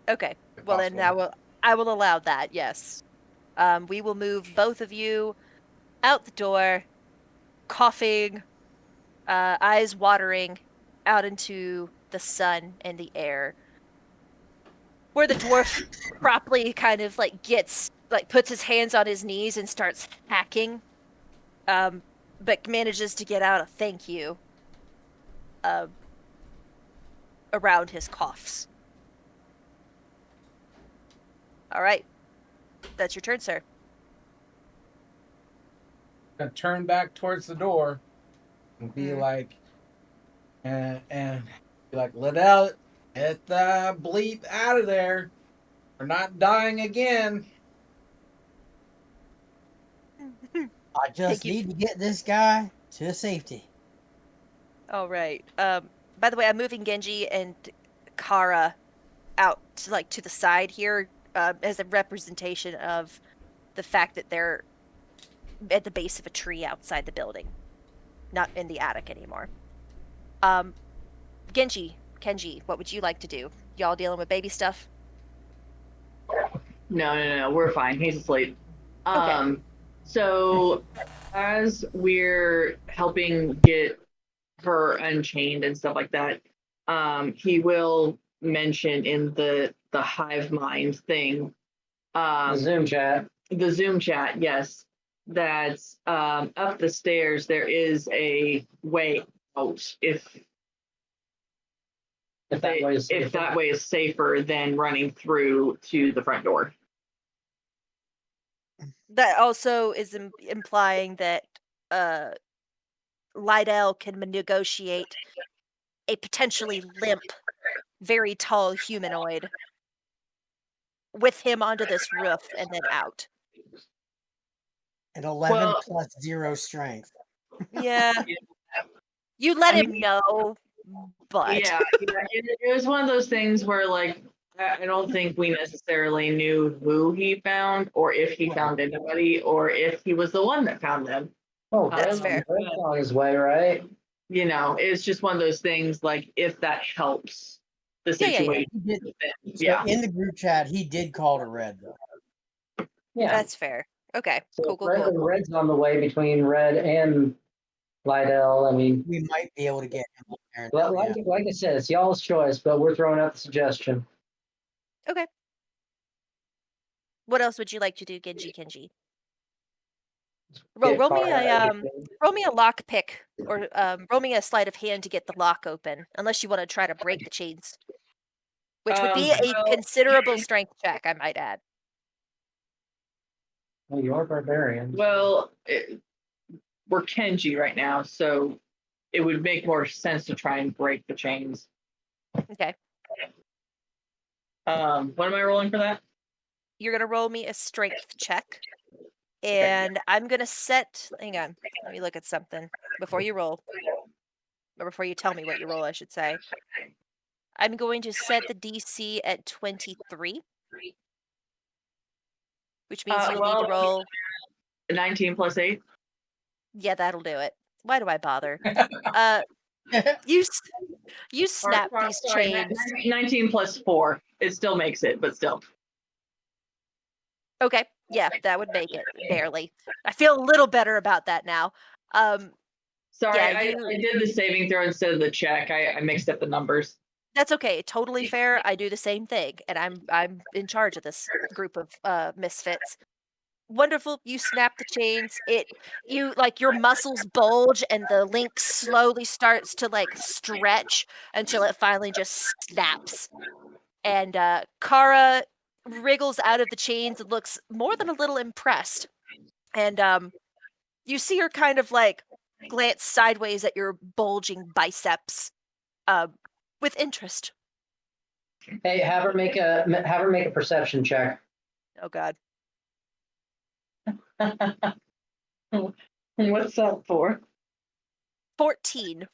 Okay. if Well then possible. I will allow that. Yes. We will move both of you out the door, coughing, eyes watering, out into the sun and the air, where the dwarf properly kind of puts his hands on his knees and starts hacking, but manages to get out a thank you uh, around his coughs. All right, that's your turn, sir. Gonna turn back towards the door and be Mm. like, and be like, let out, get the bleep out of there. We're not dying again. I Thank just you. need to get this guy to safety. All right. By the way, I'm moving Genji and Kara out to the side here as a representation of the fact that they're at the base of a tree outside the building, not in the attic anymore. Um, Genji, Kenji, what would you like to do? Y'all dealing with baby stuff? No, we're fine. He's asleep. Okay. So as we're helping get her unchained and stuff like that, he will mention in the hive mind thing, The Zoom chat. the Zoom chat, yes, that up the stairs there is a way out If that way is if that way is safer than running through to the front door. That also is implying that uh, Lydell can negotiate a potentially limp, very tall humanoid with him onto this roof and then out. An 11 Well, plus 0 strength. Yeah, you let I him know, but yeah, it was one of those things where like I don't think we necessarily knew who he found or if he found anybody or if he was the one that found them. Oh, that's Greg's fair. on his way, right? You know, it's just one of those things like if that helps the Yeah, yeah, yeah. situation. He did, then, so yeah. in the group chat, he did call to Red though. Yeah. That's fair. Okay, So cool, cool. Red's on the way between Red and Lydell. I mean, We might be able to get him up there. well, Now, like I said, it's y'all's choice, but we're throwing out the suggestion. Okay. What else would you like to do, Genji Kenji? Get Roll me Kara a everything. lock pick or roll me a sleight of hand to get the lock open, unless you want to try to break the chains, which would be a Well, considerable strength check, I might add. Well, you're barbarian. well, we're Kenji right now, so it would make more sense to try and break the chains. Okay, What am I rolling for that? you're gonna roll me a strength check, and I'm gonna set. Hang on, let me look at something before you roll, or before you tell me what you roll, I should say. I'm going to set the DC at 23, which means you'll need to Well, roll. 19 plus 8. Yeah, that'll do it. Why do I bother? Uh, you Or, snap these sorry, chains. 19 plus 4. It still makes it, but still. Okay, yeah, that would make it barely. I feel a little better about that now. Sorry, Yeah, I did the saving throw instead of the check. I mixed up the numbers. that's okay. Totally fair. I do the same thing, and I'm in charge of this group of misfits. Wonderful. You snap the chains. You like your muscles bulge and the link slowly starts to like stretch until it finally just snaps. And Kara wriggles out of the chains and looks more than a little impressed. And you see her kind of like glance sideways at your bulging biceps with interest. Hey, have her make a perception check. Oh god. What's that for? 14.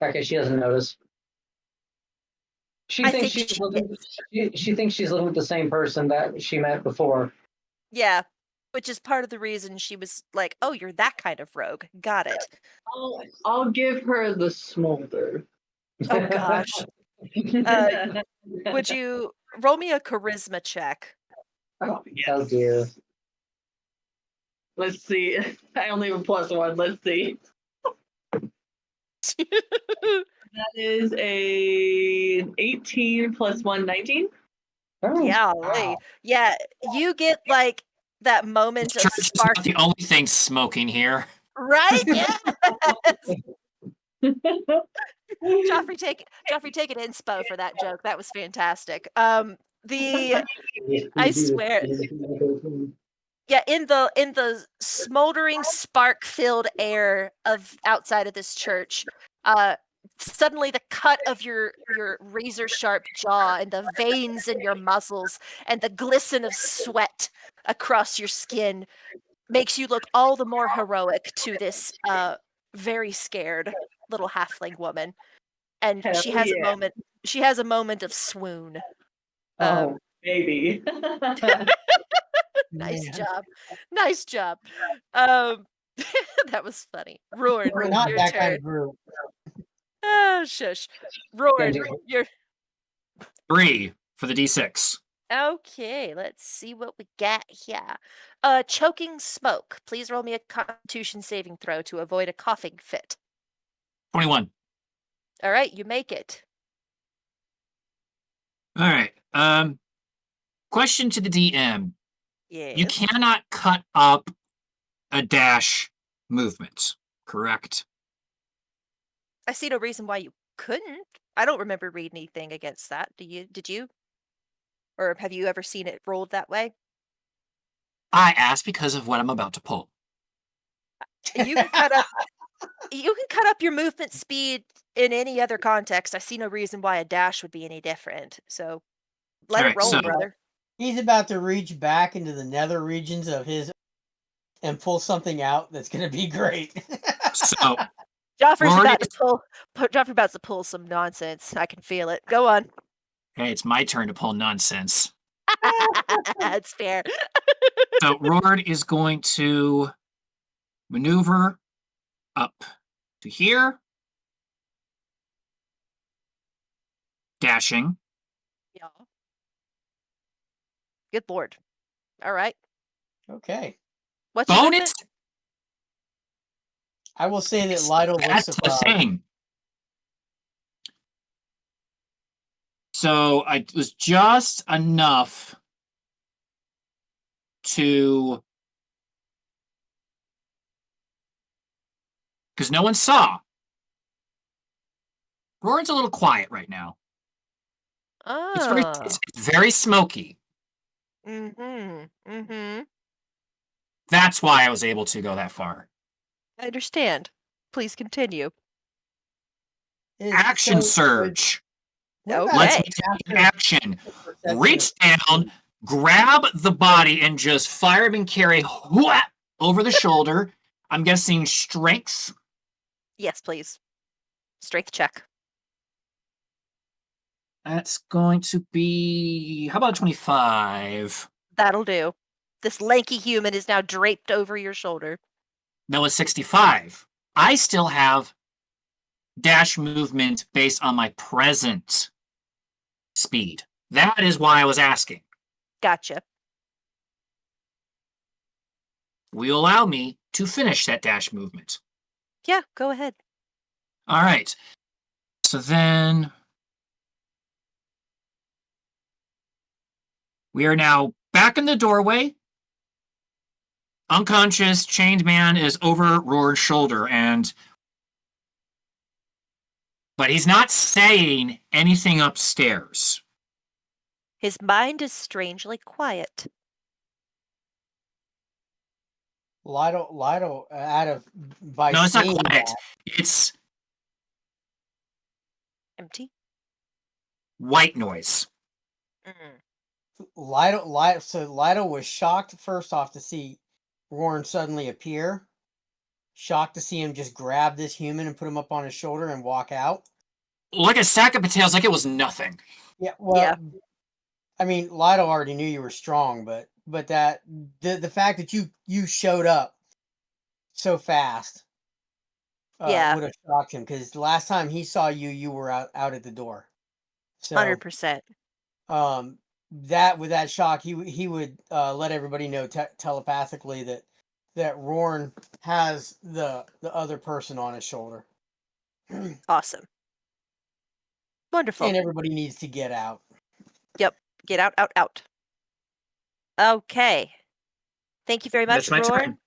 Okay, she doesn't notice. She I thinks think she's looking. She thinks she's looking at the same person that she met before. Yeah, which is part of the reason she was like, "Oh, you're that kind of rogue." Got it. I'll give her the smolder. Oh gosh. Would you roll me a charisma check? Oh, Oh dear. Let's see. I only have a +1. Let's see. That is a 18 plus 1, 19. Oh, Yeah, wow. yeah, you get like that moment of Church is spark, not the only thing smoking here. right? Yeah. Joffrey, take it inspo for that joke. That was fantastic. The I swear, yeah, in the smoldering spark-filled air of outside of this church, suddenly the cut of your razor sharp jaw and the veins in your muscles and the glisten of sweat across your skin makes you look all the more heroic to this very scared little halfling woman. And Hell yeah. she has a moment of swoon. Oh, baby. Nice Man, job. Nice job. Um, that was funny. Roard, we're not your that kind turn. of group. Oh, shush. Roard, Kenji. your 3 for the D6. Okay, let's see what we got here. Choking smoke. Please roll me a Constitution saving throw to avoid a coughing fit. 21. All right, you make it. All right. Question to the DM. You Yes. cannot cut up a dash movement, correct? I see no reason why you couldn't. I don't remember reading anything against that. Do you? Did you? Or have you ever seen it rolled that way? I asked because of what I'm about to pull. You can cut up you can cut up your movement speed in any other context. I see no reason why a dash would be any different. So let All it right, roll, so brother. He's about to reach back into the nether regions of his and pull something out that's going to be great. so Joffrey's Rory about to is, Joffrey's about to pull some nonsense. I can feel it. Go on. okay, it's my turn to pull nonsense. It's fair. So Roard is going to maneuver up to here, dashing. Yeah. Good lord. All right. Okay. What's your Bonus. movement? I will say that Lido looks That's the surprised. thing. So I was just enough to, because no one saw. Roar's a little quiet right now. Oh. It's very smoky. Mm-hmm. Mm-hmm. That's why I was able to go that far. I understand. Please continue. Action surge. What about Let's Okay. take action. perception Reach of- down, grab the body, and just fire him and carry over the shoulder. I'm guessing strength. Yes, please. Strength check. That's going to be, how about 25? That'll do. This lanky human is now draped over your shoulder. That was 65. I still have dash movement based on my present speed. That is why I was asking. Gotcha. Will you allow me to finish that dash movement? Yeah, go ahead. All right. So then we are now back in the doorway. Unconscious, chained man is over Roar's shoulder, but he's not saying anything upstairs. His mind is strangely quiet. Lido, out of by No, it's not seeing quiet. that, It's Empty. white noise. Mm. Lido was shocked first off to see Roran suddenly appear. Shocked to see him just grab this human and put him up on his shoulder and walk out. Like a sack of potatoes, like it was nothing. Yeah, well, Yeah. I mean, Lido already knew you were strong, but that the fact that you showed up so fast Yeah. would have shocked him because the last time he saw you, you were out at the door. So 100%. that with that shock, he would let everybody know telepathically that Rorn has the other person on his shoulder, Awesome. Wonderful. and everybody needs to get out. Yep. Get out, out, out. Okay. Thank you very much, That's my Roar.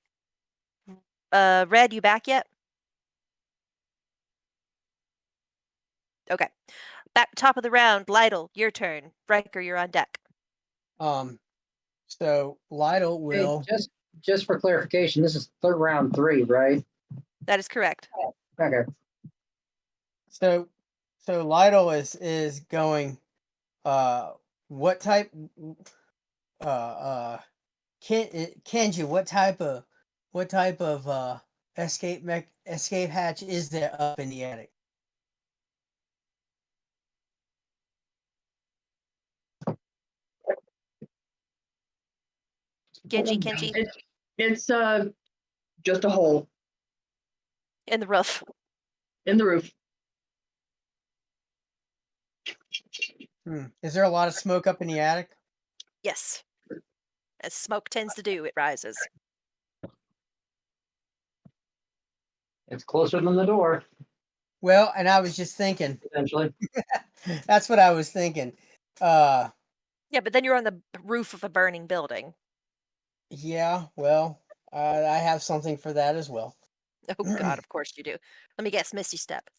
turn. Red, you back yet? Okay. Back top of the round, Lytle, your turn. Riker, you're on deck. So Lido Hey, will. just for clarification, this is third round 3, right? That is correct. Okay. So Lido is going. What type? Kenji, what type of escape hatch is there up in the attic? Genji, Kenji, It's just a hole in the roof. in the roof. Is there a lot of smoke up in the attic? Yes. As smoke tends to do, it rises. It's closer than the door, Well, and I was just thinking. potentially. That's what I was thinking. Uh, Yeah, but then you're on the roof of a burning building. yeah. Well, I have something for that as well. Oh God, of course you do. Let me guess, Misty Step.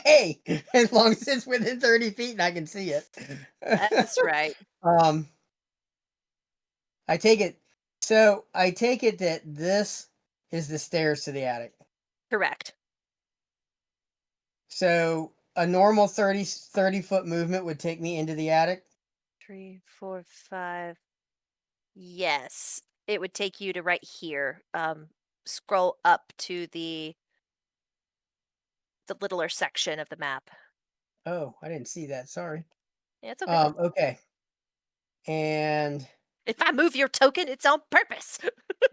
Yay! As long as it's within 30 feet and I can see it. That's right. um, I take it. So I take it that this is the stairs to the attic. Correct. So a normal 30-foot movement would take me into the attic. 3, 4, 5. Yes. It would take you to right here. Scroll up to the littler section of the map. Oh, I didn't see that. Sorry. Yeah, it's okay. Okay. And If I move your token, it's on purpose.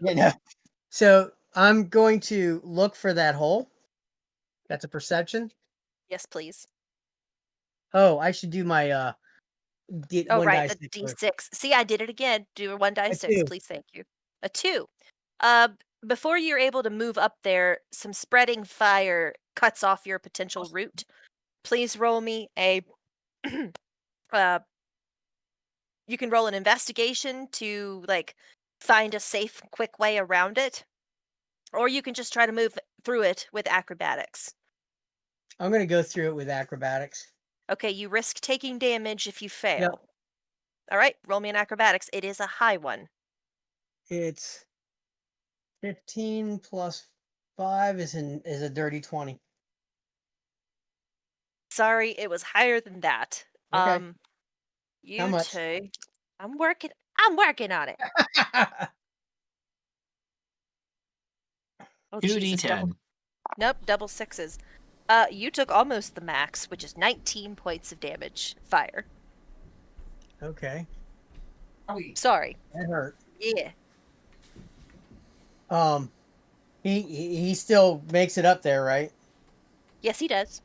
yeah, no. So I'm going to look for that hole. That's a perception. Yes, please. Oh, I should do my Oh, one right, die the six first. D6. See, I did it again. Do a 1 die A 6, 2. please, thank you. A 2. Uh, before you're able to move up there, some spreading fire cuts off your potential route. Please roll me a uh you can roll an investigation to like find a safe quick way around it, or you can just try to move through it with acrobatics. I'm gonna go through it with acrobatics. Okay, you risk taking damage if you Yep. fail. All right, roll me an acrobatics. It is a high one. It's 15 plus 5 is a dirty 20. Sorry, it was higher than that. Okay. How You much? two. I'm working on it. Oh Jesus, 2d10. nope, double sixes. You took almost the max, which is 19 points of damage. Fire. Okay. Sorry. That hurt. Yeah. Um he still makes it up there, right? Yes, he does.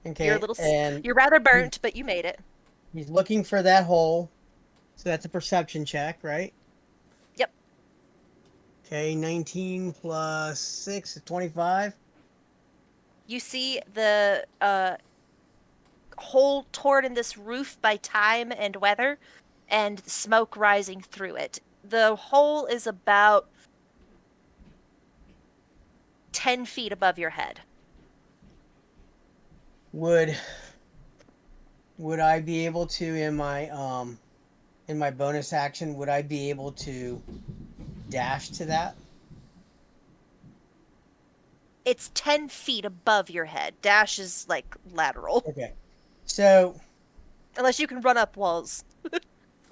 You're a Okay. little And you're rather he's, burnt, but you made it. he's looking for that hole. So that's a perception check, right? Yep. Okay, 19 plus 6 is 25. You see the hole torn in this roof by time and weather and smoke rising through it. The hole is about 10 feet above your head. Would I be able to in my bonus action, would I be able to dash to that? It's 10 feet above your head. Dash is like lateral. Okay. So, Unless you can run up walls.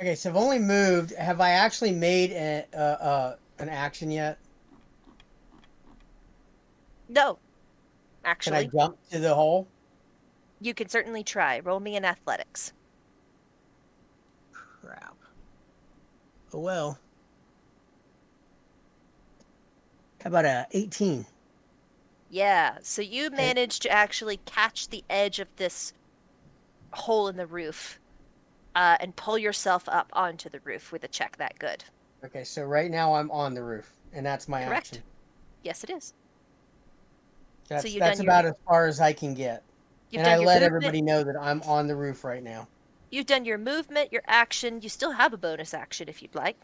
okay, so I've only moved. Have I actually made an action yet? No, Can I actually. jump to the hole? You can certainly try. Roll me in athletics. Crap. Oh well. How about a 18? Yeah, so you Okay. managed to actually catch the edge of this hole in the roof and pull yourself up onto the roof with a check that good. Okay, so right now I'm on the roof, and that's my Correct. action. Yes, it is. So That's about as far as I can get. you've And I done your let movement, everybody know that I'm on the roof right now. you've done your movement, your action. You still have a bonus action if you'd like.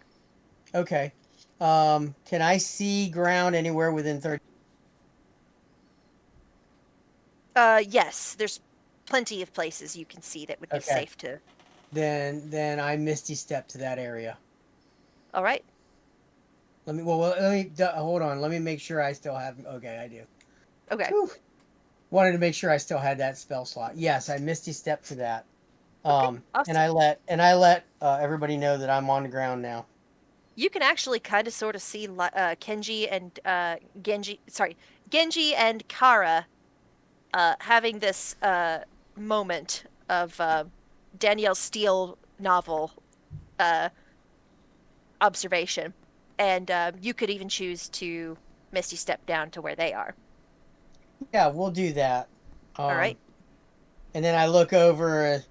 Okay. Can I see ground anywhere within 30? Yes, there's plenty of places you can see that would be Okay. safe to. Then I misty step to that area. All right. Let me hold on. Let me make sure I still have. Okay, I do. Okay. Whew. Wanted to make sure I still had that spell slot. Yes, I misty step to that. Okay. And Awesome. I let everybody know that I'm on the ground now. You can actually kind of sort of see Kenji and Genji and Kara having this moment of Danielle Steele novel uh, observation, and you could even choose to Misty step down to where they are. Yeah, we'll do that. All right. And then I look over.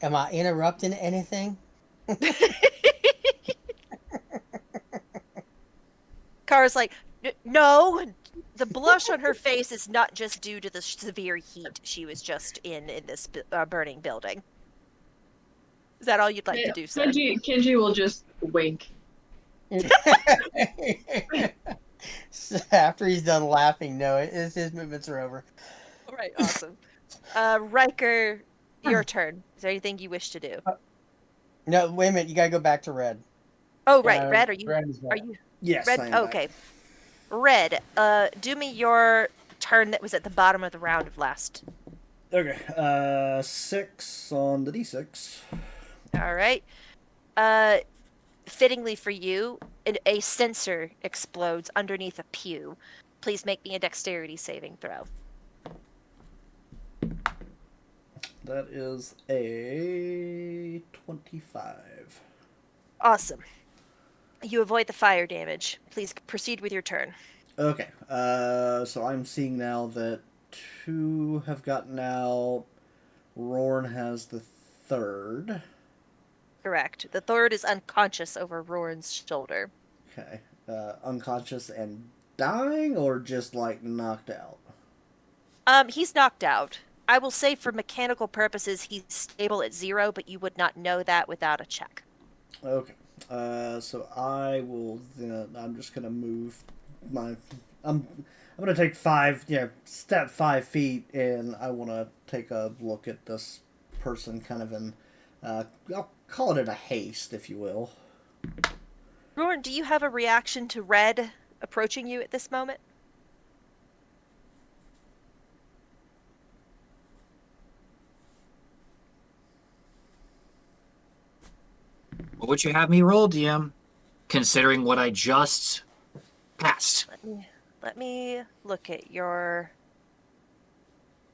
Am I interrupting anything? Kara's like, no, the blush on her face is not just due to the severe heat she was just in this burning building. Is that all you'd like to do, sir? Kenji will just wink. So after he's done laughing, no, his movements are over. All right, awesome. Riker, your turn. Is there anything you wish to do? No, wait a minute. You gotta go back to red. Oh, right, Red. Are back. you Yes, Red? I am Okay, Red. Do me your turn that was at the bottom of the round of last. back. Okay. 6 on the d6. All right. Fittingly for you, a sensor explodes underneath a pew. Please make me a dexterity saving throw. That is a 25. Awesome. You avoid the fire damage. Please proceed with your turn. Okay. So I'm seeing now that 2 have gotten out. Rorn has the 3rd. Correct. The third is unconscious over Roran's shoulder. Okay. Unconscious and dying, or just like knocked out? He's knocked out. I will say for mechanical purposes he's stable at 0, but you would not know that without a check. Okay. So I will. I'm just gonna move my. I'm gonna take 5. Yeah, step 5 feet, and I want to take a look at this person, kind of in. I'll call it in a haste, if you will. Roran, do you have a reaction to Red approaching you at this moment? What would you have me roll, DM? Considering what I just passed. Let me look at your...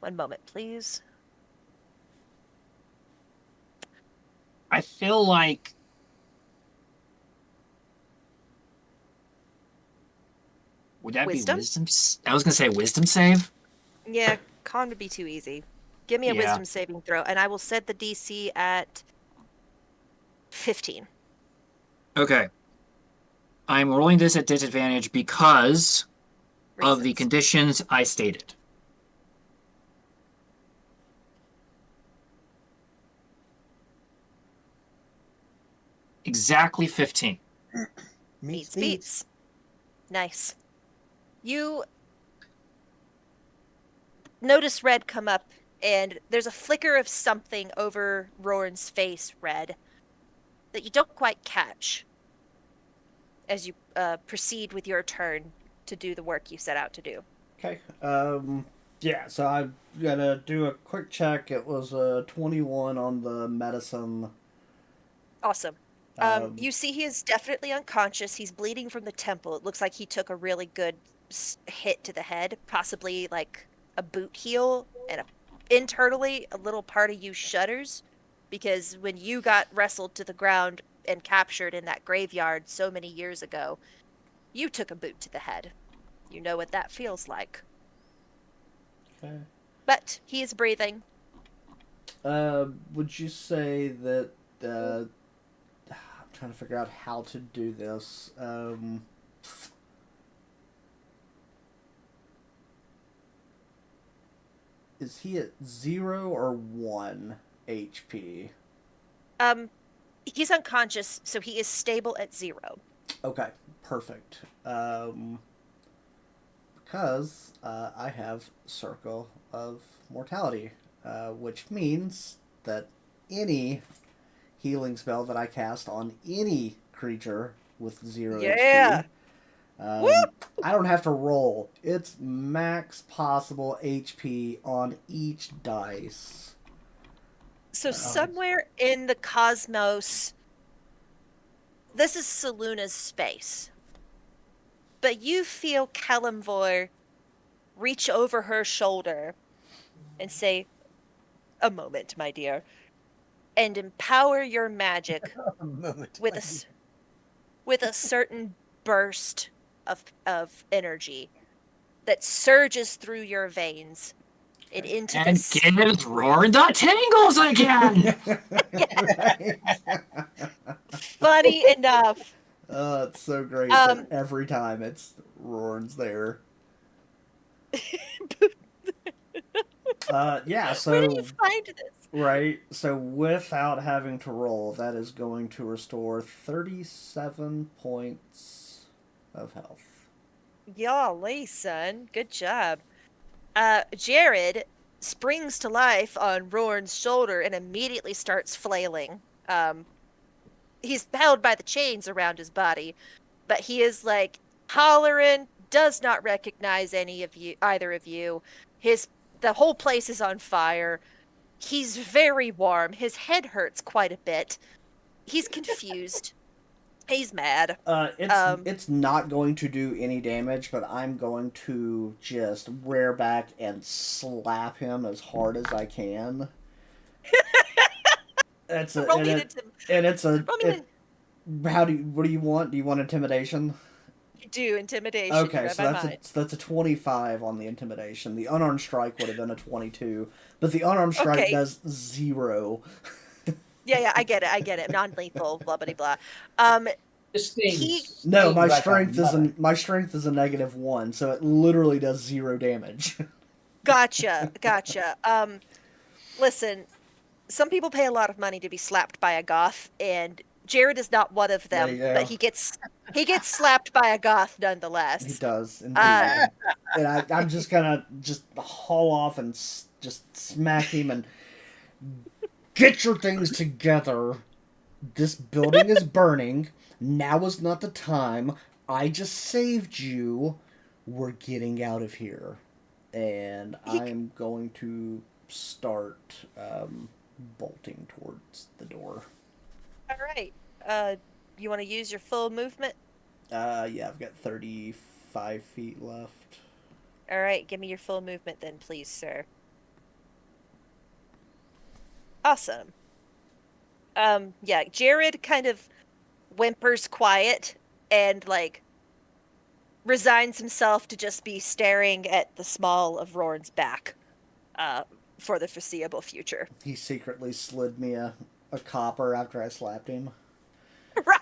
One moment, please. I feel like would that Wisdom? be wisdom? I was gonna say wisdom save. Yeah, con would be too easy. Give me a Yeah. wisdom saving throw, and I will set the DC at 15. Okay. I'm rolling this at disadvantage because of the Reasons. conditions I stated. Exactly 15. Beats. Nice. You notice Red come up, and there's a flicker of something over Roran's face, Red, that you don't quite catch as you proceed with your turn to do the work you set out to do. Okay. Yeah. So I'm gonna do a quick check. It was a 21 on the medicine. Awesome. Um, You see he is definitely unconscious. He's bleeding from the temple. It looks like he took a really good hit to the head, possibly like a boot heel, and internally a little part of you shudders because when you got wrestled to the ground and captured in that graveyard so many years ago, you took a boot to the head. You know what that feels like. Okay. But he is breathing. Would you say that? I'm trying to figure out how to do this. Is he at 0 or 1 HP? He's unconscious, so he is stable at 0. Okay, perfect. Because I have Circle of Mortality, which means that any healing spell that I cast on any creature with 0 Yeah. HP, I don't have to roll. It's max possible HP on each dice. So somewhere in the cosmos, this is Saluna's space. But you feel Kalimvor reach over her shoulder and say, "A moment, my dear," and empower your magic A moment. with a certain burst of energy that surges through your veins it into And this. gives roaring the tingles again. Right? Funny enough. It's so great that Um, every time it's Roran's there. Yeah, where did you so find this? right, so without having to roll, that is going to restore 37 points of health. Golly, son. Good job. Jared springs to life on Rorn's shoulder and immediately starts flailing. He's held by the chains around his body, but he is like hollering, does not recognize any of you, either of you. The whole place is on fire. He's very warm. His head hurts quite a bit. He's confused. He's mad. It's Um, it's not going to do any damage, but I'm going to just rear back and slap him as hard as I can. It's a roll and me an it and it's a roll me it. How do you, what do you want? Do you want intimidation? do intimidation. You Okay, read so my mind. that's a 25 on the intimidation. The unarmed strike would have been a 22, but the unarmed strike Okay. does 0. Yeah, I get it. I get it. Non-lethal, blah blah blah. Um, This he thing's No, my like a strength is mother. my strength is a -1, so it literally does 0 damage. gotcha. Listen, some people pay a lot of money to be slapped by a goth, and Jared is not one of There you them, but go. he gets slapped by a goth He nonetheless. does Uh, indeed, and I'm just gonna just haul off and just smack him and get your things together. This building is burning. Now is not the time. I just saved you. We're getting out of here. And he I'm going to start bolting towards the door. all right. Uh, you want to use your full movement? Yeah, I've got 35 feet left. All right, give me your full movement then, please, sir. Awesome. Yeah, Jared kind of whimpers quiet and like resigns himself to just be staring at the small of Rorn's back uh, for the foreseeable future. He secretly slid me a copper after I slapped him. Right?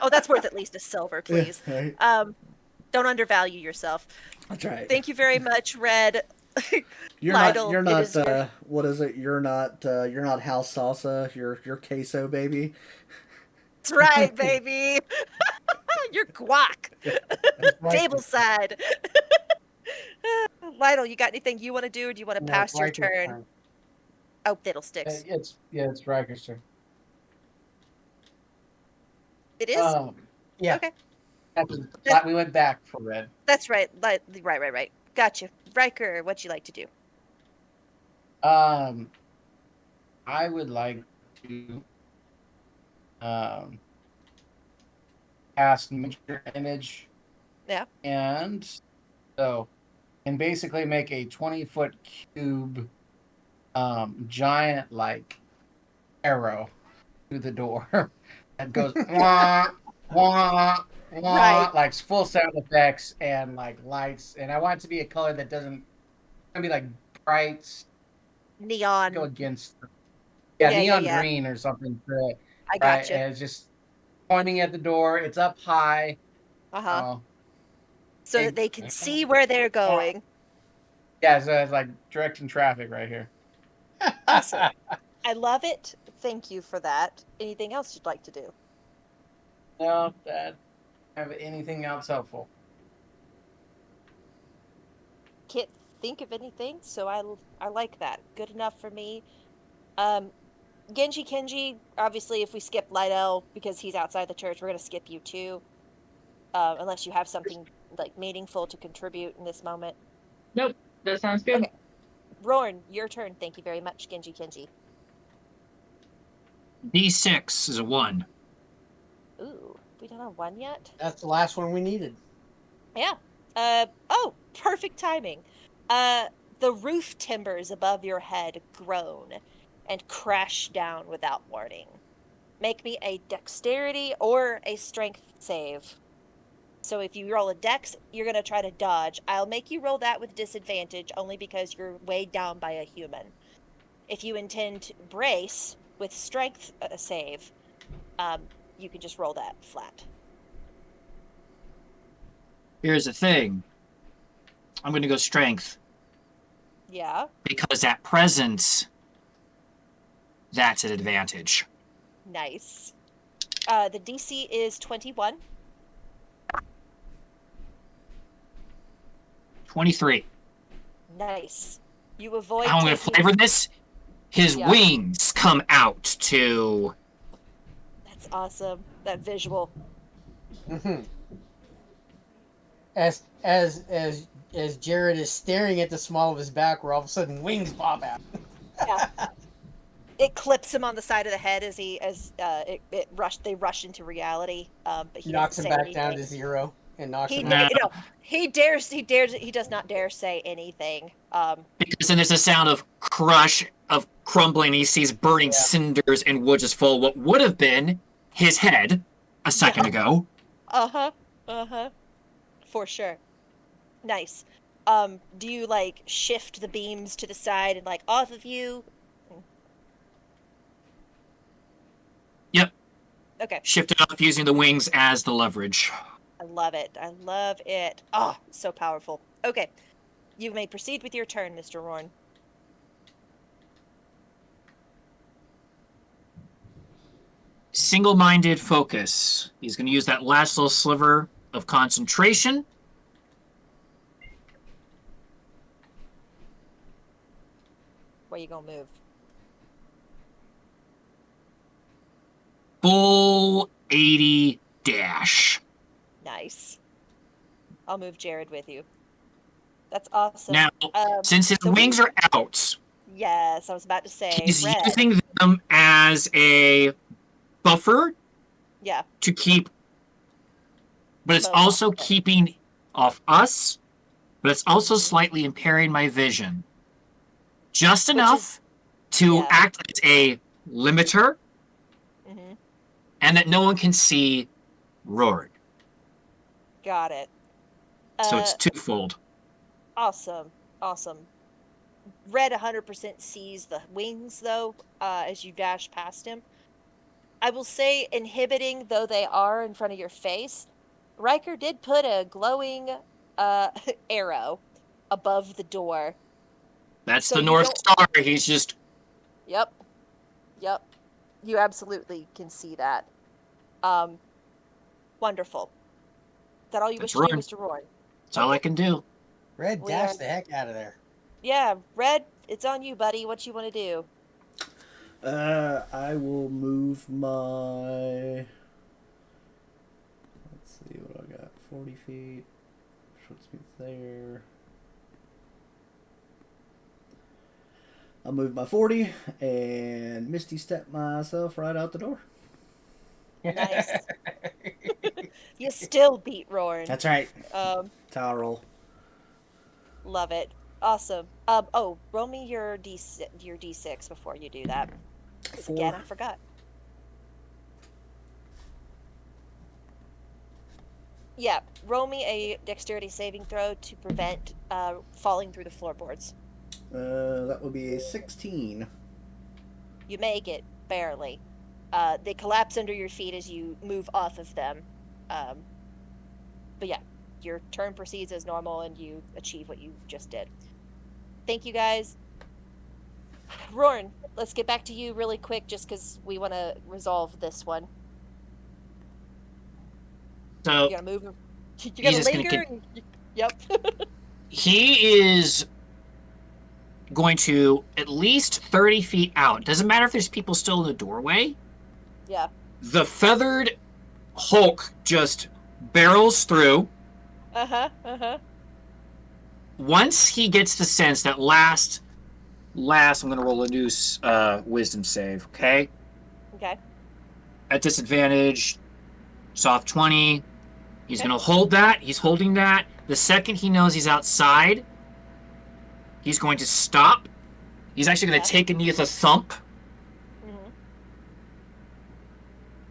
Oh, that's worth at least a silver, please. Right. Don't undervalue yourself. That's right. Thank you very much, Red. You're not. Lytle, You're it not. is your. What is it? You're not. You're not house salsa. You're queso, baby. That's right, baby. You're guac. It's Riker. Tableside. Lytle, you got anything you want to do, or do you want to No, it's pass your Riker's turn? turn. Oh, fiddlesticks. It's Riker's turn. It is? Yeah. Okay. We went back for red. That's right. Right. Gotcha. Riker, what'd you like to do? I would like to cast Major Image. Yeah. And basically make a 20-foot cube giant like arrow through the door that goes wah, wah, wah, Right. like full sound effects and like lights. And I want it to be a color that doesn't be like bright, Neon. go against Yeah, neon yeah. green or something for it. I Right? gotcha. And it's just pointing at the door. It's up high. Uh-huh. So that they can Hey. see where they're going. Yeah, so it's like directing traffic right here. Awesome. I love it. Thank you for that. Anything else you'd like to do? No, that have anything else helpful. Can't think of anything, so I like that. Good enough for me. Genji Kenji, obviously if we skip Lydell because he's outside the church, we're gonna skip you too. Unless you have something like meaningful to contribute in this moment. Nope, that sounds good. Okay. Rorn, your turn. Thank you very much, Genji Kenji. D6 is a 1. Ooh, we don't have one yet? That's the last one we needed. Yeah. Oh, perfect timing. The roof timbers above your head groan and crash down without warning. Make me a dexterity or a strength save. So if you roll a dex, you're going to try to dodge. I'll make you roll that with disadvantage only because you're weighed down by a human. If you intend to brace with strength save, you can just roll that flat. Here's the thing. I'm going to go strength. Yeah. Because at present, that's an advantage. Nice. The DC is 21. 23. Nice. You avoid How I'm going to flavor this? His wings come out to... That's awesome. That visual. Mm-hmm. As Jared is staring at the small of his back, where all of a sudden wings pop out. Yeah. It clips him on the side of the head as they rush into reality. But he knocks him doesn't say back down anything. to 0 and knocks He him out. he does not dare say anything. Because then there's a sound of crumbling. He sees burning cinders and wood just full what would have been his head a second ago. For sure. Nice. Do you like shift the beams to the side and like off of you? Yep. Okay. Shift it off using the wings as the leverage. I love it. I love it. Oh, so powerful. Okay. You may proceed with your turn, Mr. Rorn. Single-minded focus. He's going to use that last little sliver of concentration. Where you gonna move? Full 80 dash. Nice. I'll move Jared with you. That's awesome. Now, since his wings are out, yes, I was about to say he's red. using them as a buffer. Yeah. To keep, but it's also keeping off us, but it's also slightly impairing my vision. Just enough to act as a limiter, and that no one can see Rorik. Got it. So it's twofold. Awesome. Red 100% sees the wings, though, as you dash past him. I will say, inhibiting though they are in front of your face, Riker did put a glowing arrow above the door. That's the North Star. He's just... Yep. You absolutely can see that. Wonderful. Is that all you wish to do, Mr. Roy? That's all I can do. Red, dash the heck out of there. Yeah, Red, it's on you, buddy. What you want to do? I will move my... Let's see what I got. 40 feet. Puts me there. I'll move my 40 and Misty step myself right out the door. Nice. You still beat Roarn. That's right. Tower roll. Love it. Awesome. Roll me your D6 before you do that. Because again, I forgot. Yeah, roll me a dexterity saving throw to prevent falling through the floorboards. That would be a 16. You make it, barely. They collapse under your feet as you move off of them. But yeah, your turn proceeds as normal and you achieve what you just did. Thank you, guys. Rorn, let's get back to you really quick just because we want to resolve this one. So you gotta move. You gotta linger. Yep. He is going to at least 30 feet out. Doesn't matter if there's people still in the doorway. Yeah. The feathered Hulk just barrels through. Once he gets the sense that last, I'm going to roll a new wisdom save, okay? Okay. At disadvantage, soft 20. He's going to hold that. He's holding that. The second he knows he's outside, he's going to stop. He's actually going to take a knee with a thump.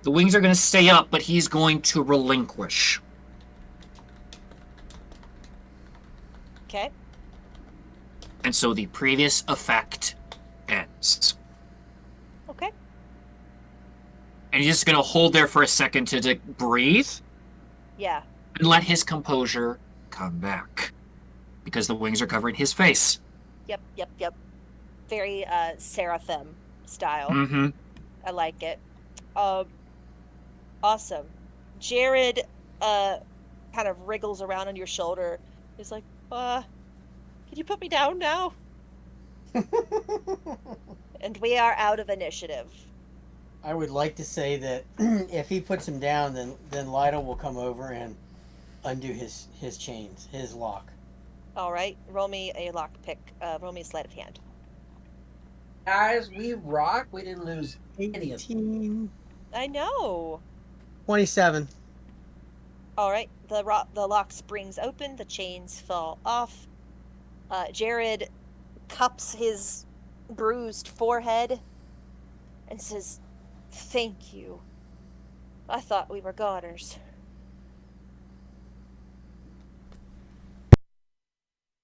The wings are going to stay up, but he's going to relinquish. Okay. And so the previous effect ends. Okay. And he's just going to hold there for a second to breathe Yeah. and let his composure come back. Because the wings are covering his face. Yep. Very seraphim style. Mm-hmm. I like it. Awesome. Jared kind of wriggles around on your shoulder. He's like, can you put me down now? And we are out of initiative. I would like to say that if he puts him down, then Lytle will come over and undo his chains, his lock. All right, roll me a lockpick. Roll me a sleight of hand. Guys, we rock. We didn't lose any of them. 18, I know. 27. All right, the lock springs open. The chains fall off. Jared cups his bruised forehead and says, "Thank you. I thought we were goners."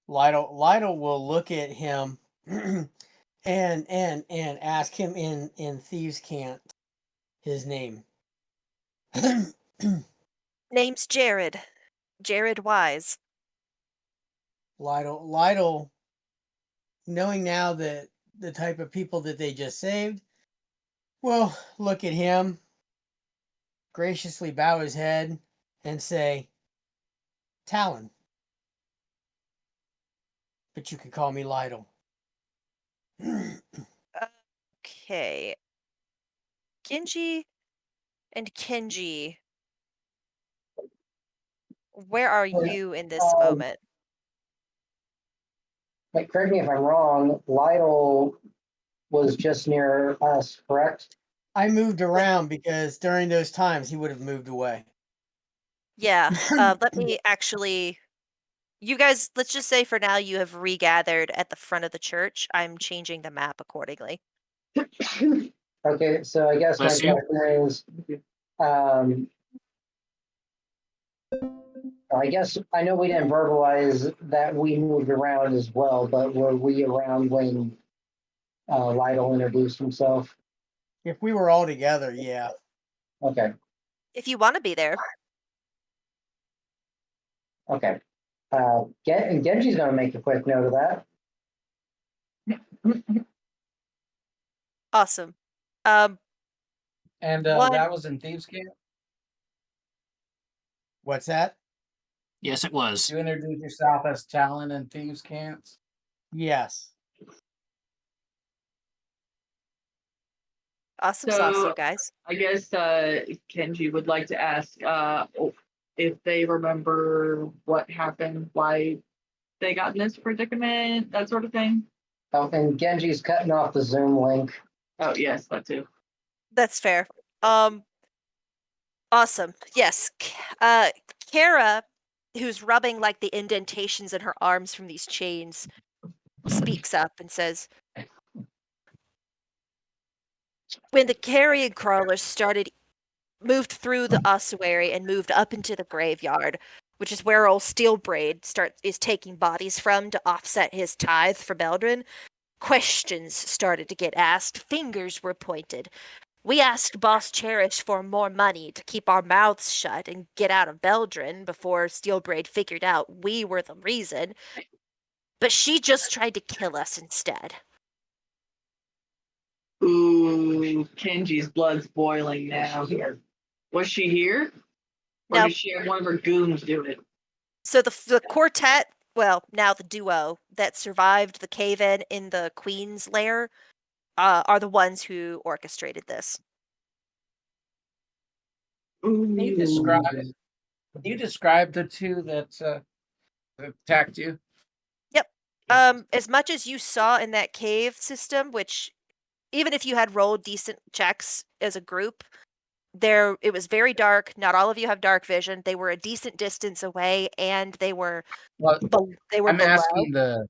Lytle will look at him and ask him in thieves' cant his name. Name's Jared. Jared Wise. Lytle, knowing now that the type of people that they just saved, will look at him, graciously bow his head, and say, "Talon, but you can call me Lytle." Okay. Genji and Kenji, where are you in this moment? Like, correct me if I'm wrong, Lytle was just near us, correct? I moved around because during those times he would have moved away. Yeah, let me actually. You guys, let's just say for now you have regathered at the front of the church. I'm changing the map accordingly. Okay, so I guess my Bless you. question is, um, I guess I know we didn't verbalize that we moved around as well, but were we around when Lytle introduced himself? If we were all together, yeah. Okay, If you want to be there. okay. And Genji's going to make a quick note of that. Awesome. And One, that was in Thieves' Camp. What's that? Yes, it was. You introduced yourself as Talon in Thieves' Camps. Yes. awesome sauce, you So guys. I guess Kenji would like to ask if they remember what happened, why they got in this predicament, that sort of thing. Oh, and Genji's cutting off the Zoom link. Oh yes, that too. That's fair. Awesome. Yes. Kara, who's rubbing like the indentations in her arms from these chains, speaks up and says, when the carrion crawlers moved through the ossuary and moved up into the graveyard, which is where old Steelbraid is taking bodies from to offset his tithe for Beldrin, questions started to get asked, fingers were pointed. We asked Boss Cherish for more money to keep our mouths shut and get out of Beldrin before Steelbraid figured out we were the reason, but she just tried to kill us instead. Ooh, Kenji's blood's boiling now. Was she here? Or No, did she have one of her goons do it? so the quartet, well, now the duo that survived the cave-in in the Queen's lair, are the ones who orchestrated this. Ooh. Can you describe the two that attacked you? Yep. As much as you saw in that cave system, which even if you had rolled decent checks as a group, it was very dark. Not all of you have dark vision. They were a decent distance away, and they were Well, they were I'm below.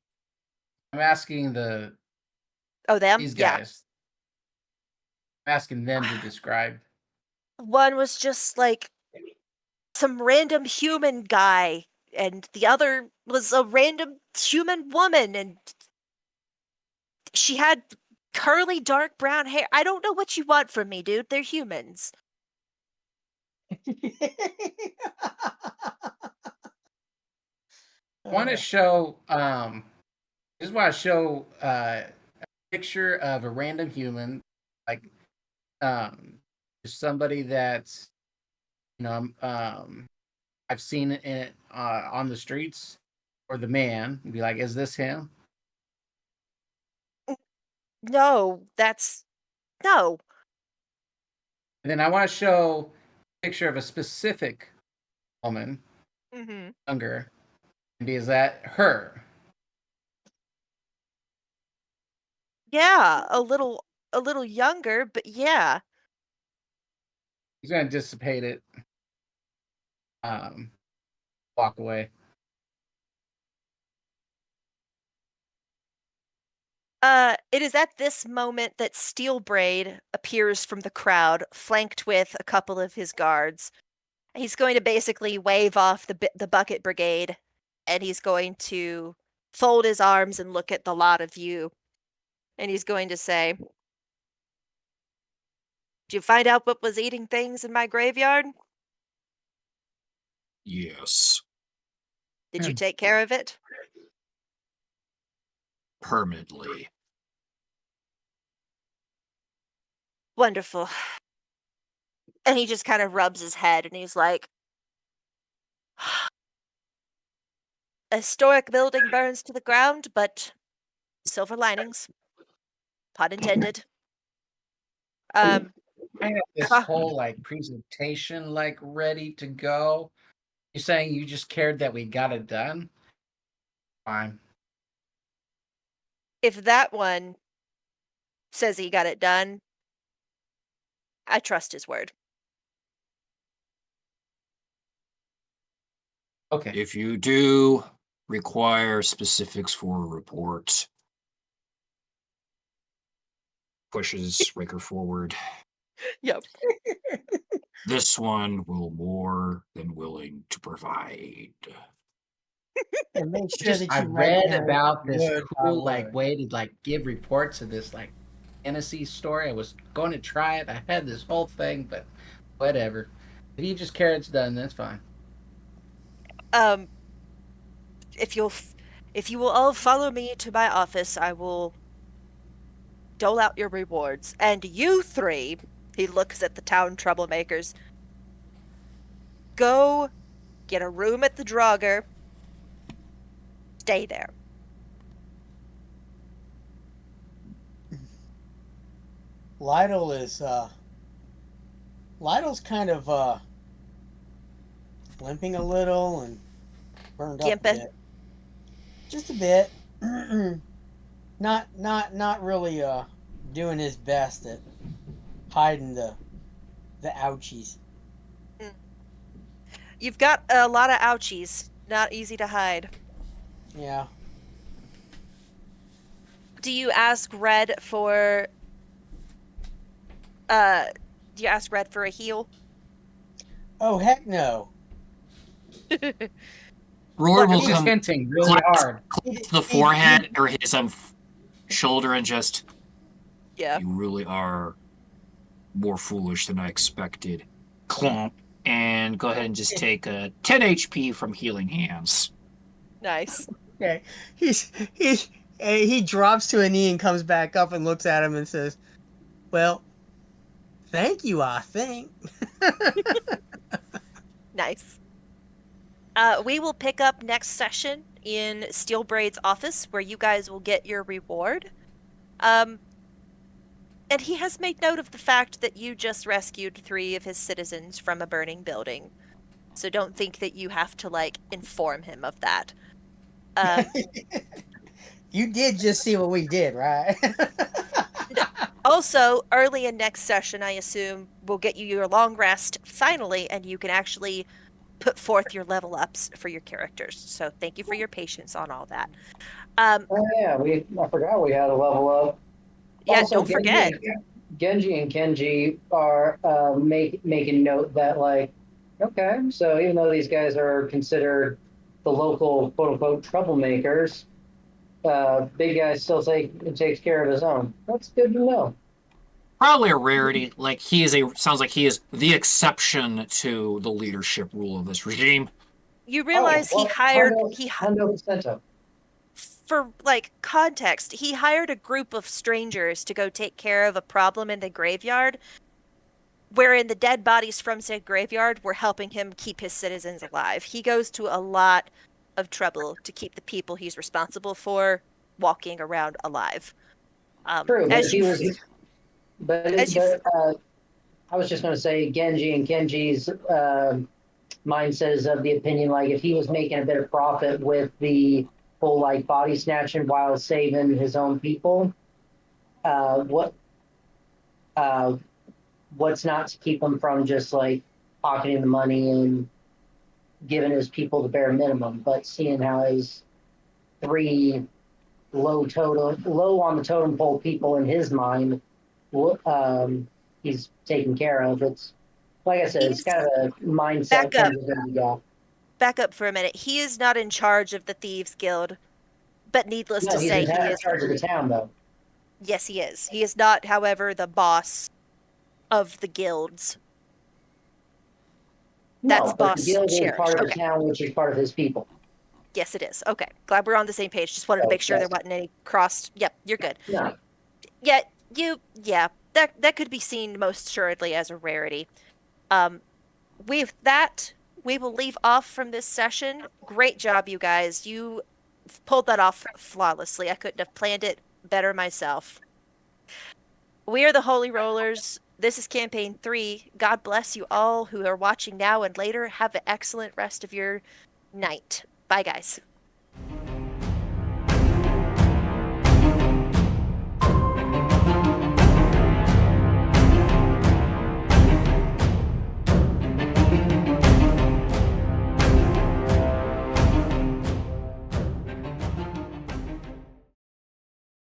asking the Oh, them? these Yeah. guys. I'm asking them to describe. One was just like some random human guy, and the other was a random human woman, and she had curly, dark brown hair. I don't know what you want from me, dude. They're humans. Want to show just want to show a picture of a random human, like just somebody that's I've seen it on the streets, or the man, and be like, is this him? No, that's no. And then I want to show a picture of a specific woman, Mm-hmm. younger, and be, is that her? Yeah, a little younger, but yeah. He's gonna dissipate it, um, walk away. It is at this moment that Steelbraid appears from the crowd, flanked with a couple of his guards. He's going to basically wave off the bucket brigade, and he's going to fold his arms and look at the lot of you, and he's going to say, "Did you find out what was eating things in my graveyard? Yes. Did you take care of it?" Permanently. Wonderful. And he just kind of rubs his head, and he's like, "A historic building burns to the ground, but silver linings, pun intended." Um, I have this Ca- whole like presentation like ready to go. You're saying you just cared that we got it done? Fine. if that one says he got it done, I trust his word. Okay. If you do require specifics for a report, pushes Raker forward. Yep. This one will more than willing to provide. And make sure that I you write read down about this word by cool like word. way to like give reports of this like fantasy story. I was going to try it. I had this whole thing, but whatever. If you just care it's done, that's fine. Um, if you will all follow me to my office, I will dole out your rewards. And you three, he looks at the town troublemakers, go get a room at the Draugr. Stay there. Lytle's kind of limping a little and burned up a Gimping. bit. Just a bit. Not really doing his best at hiding the ouchies. You've got a lot of ouchies. Not easy to hide. Yeah. Do you ask Red for uh do you ask Red for a heal? Oh heck no. Roar will He's just come hinting really hard. to the forehead or his shoulder and just, Yeah. you really are more foolish than I expected. Clomp. And go ahead and just take a 10 HP from healing hands. Nice. Okay. He drops to a knee and comes back up and looks at him and says, "Well, thank you, I think." Nice. We will pick up next session in Steelbraid's office, where you guys will get your reward. And he has made note of the fact that you just rescued 3 of his citizens from a burning building. So don't think that you have to, like, inform him of that. You did just see what we did, right? Also, early in next session, I assume, we'll get you your long rest finally, and you can actually put forth your level ups for your characters. So thank you for your patience on all that. Oh yeah, I forgot we had a level up. Yeah, Also, don't forget. Genji and Kenji are making note that, like, okay, so even though these guys are considered the local quote unquote troublemakers, big guy still takes care of his own. That's good to know. Probably a rarity. Like sounds like he is the exception to the leadership rule of this regime. You Oh, realize well, hundo percento. for like context, he hired a group of strangers to go take care of a problem in the graveyard, wherein the dead bodies from said graveyard were helping him keep his citizens alive. He goes to a lot of trouble to keep the people he's responsible for walking around alive. True, but if As he you was, as you I was just going to say Genji and Kenji's mindset is of the opinion like if he was making a bit of profit with the whole like body snatching while saving his own people, what uh, what's not to keep him from just like pocketing the money and giving his people the bare minimum, but seeing how his three low on the totem pole people in his mind, he's taken care of. It's like I said, it's he's kind of a mindset back up, thing that we got. back up for a minute. He is not in charge of the Thieves Guild, but needless No, to he's say, in he is. charge of the town though. Yes, he is. He is not, however, the boss of the guilds. That's No, but the boss guild is Cherish. part of the Okay. town, which is part of his people. Yes, it is. Okay. Glad we're on the same page. Just wanted to So make sure there yes, wasn't any crossed. Yep, you're good. no, Yeah, yeah, that could be seen most assuredly as a rarity. Um, with that, we will leave off from this session. Great job, you guys. You pulled that off flawlessly. I couldn't have planned it better myself. We are the Holy Rollers. This is campaign 3. God bless you all who are watching now and later. Have an excellent rest of your night. Bye, guys.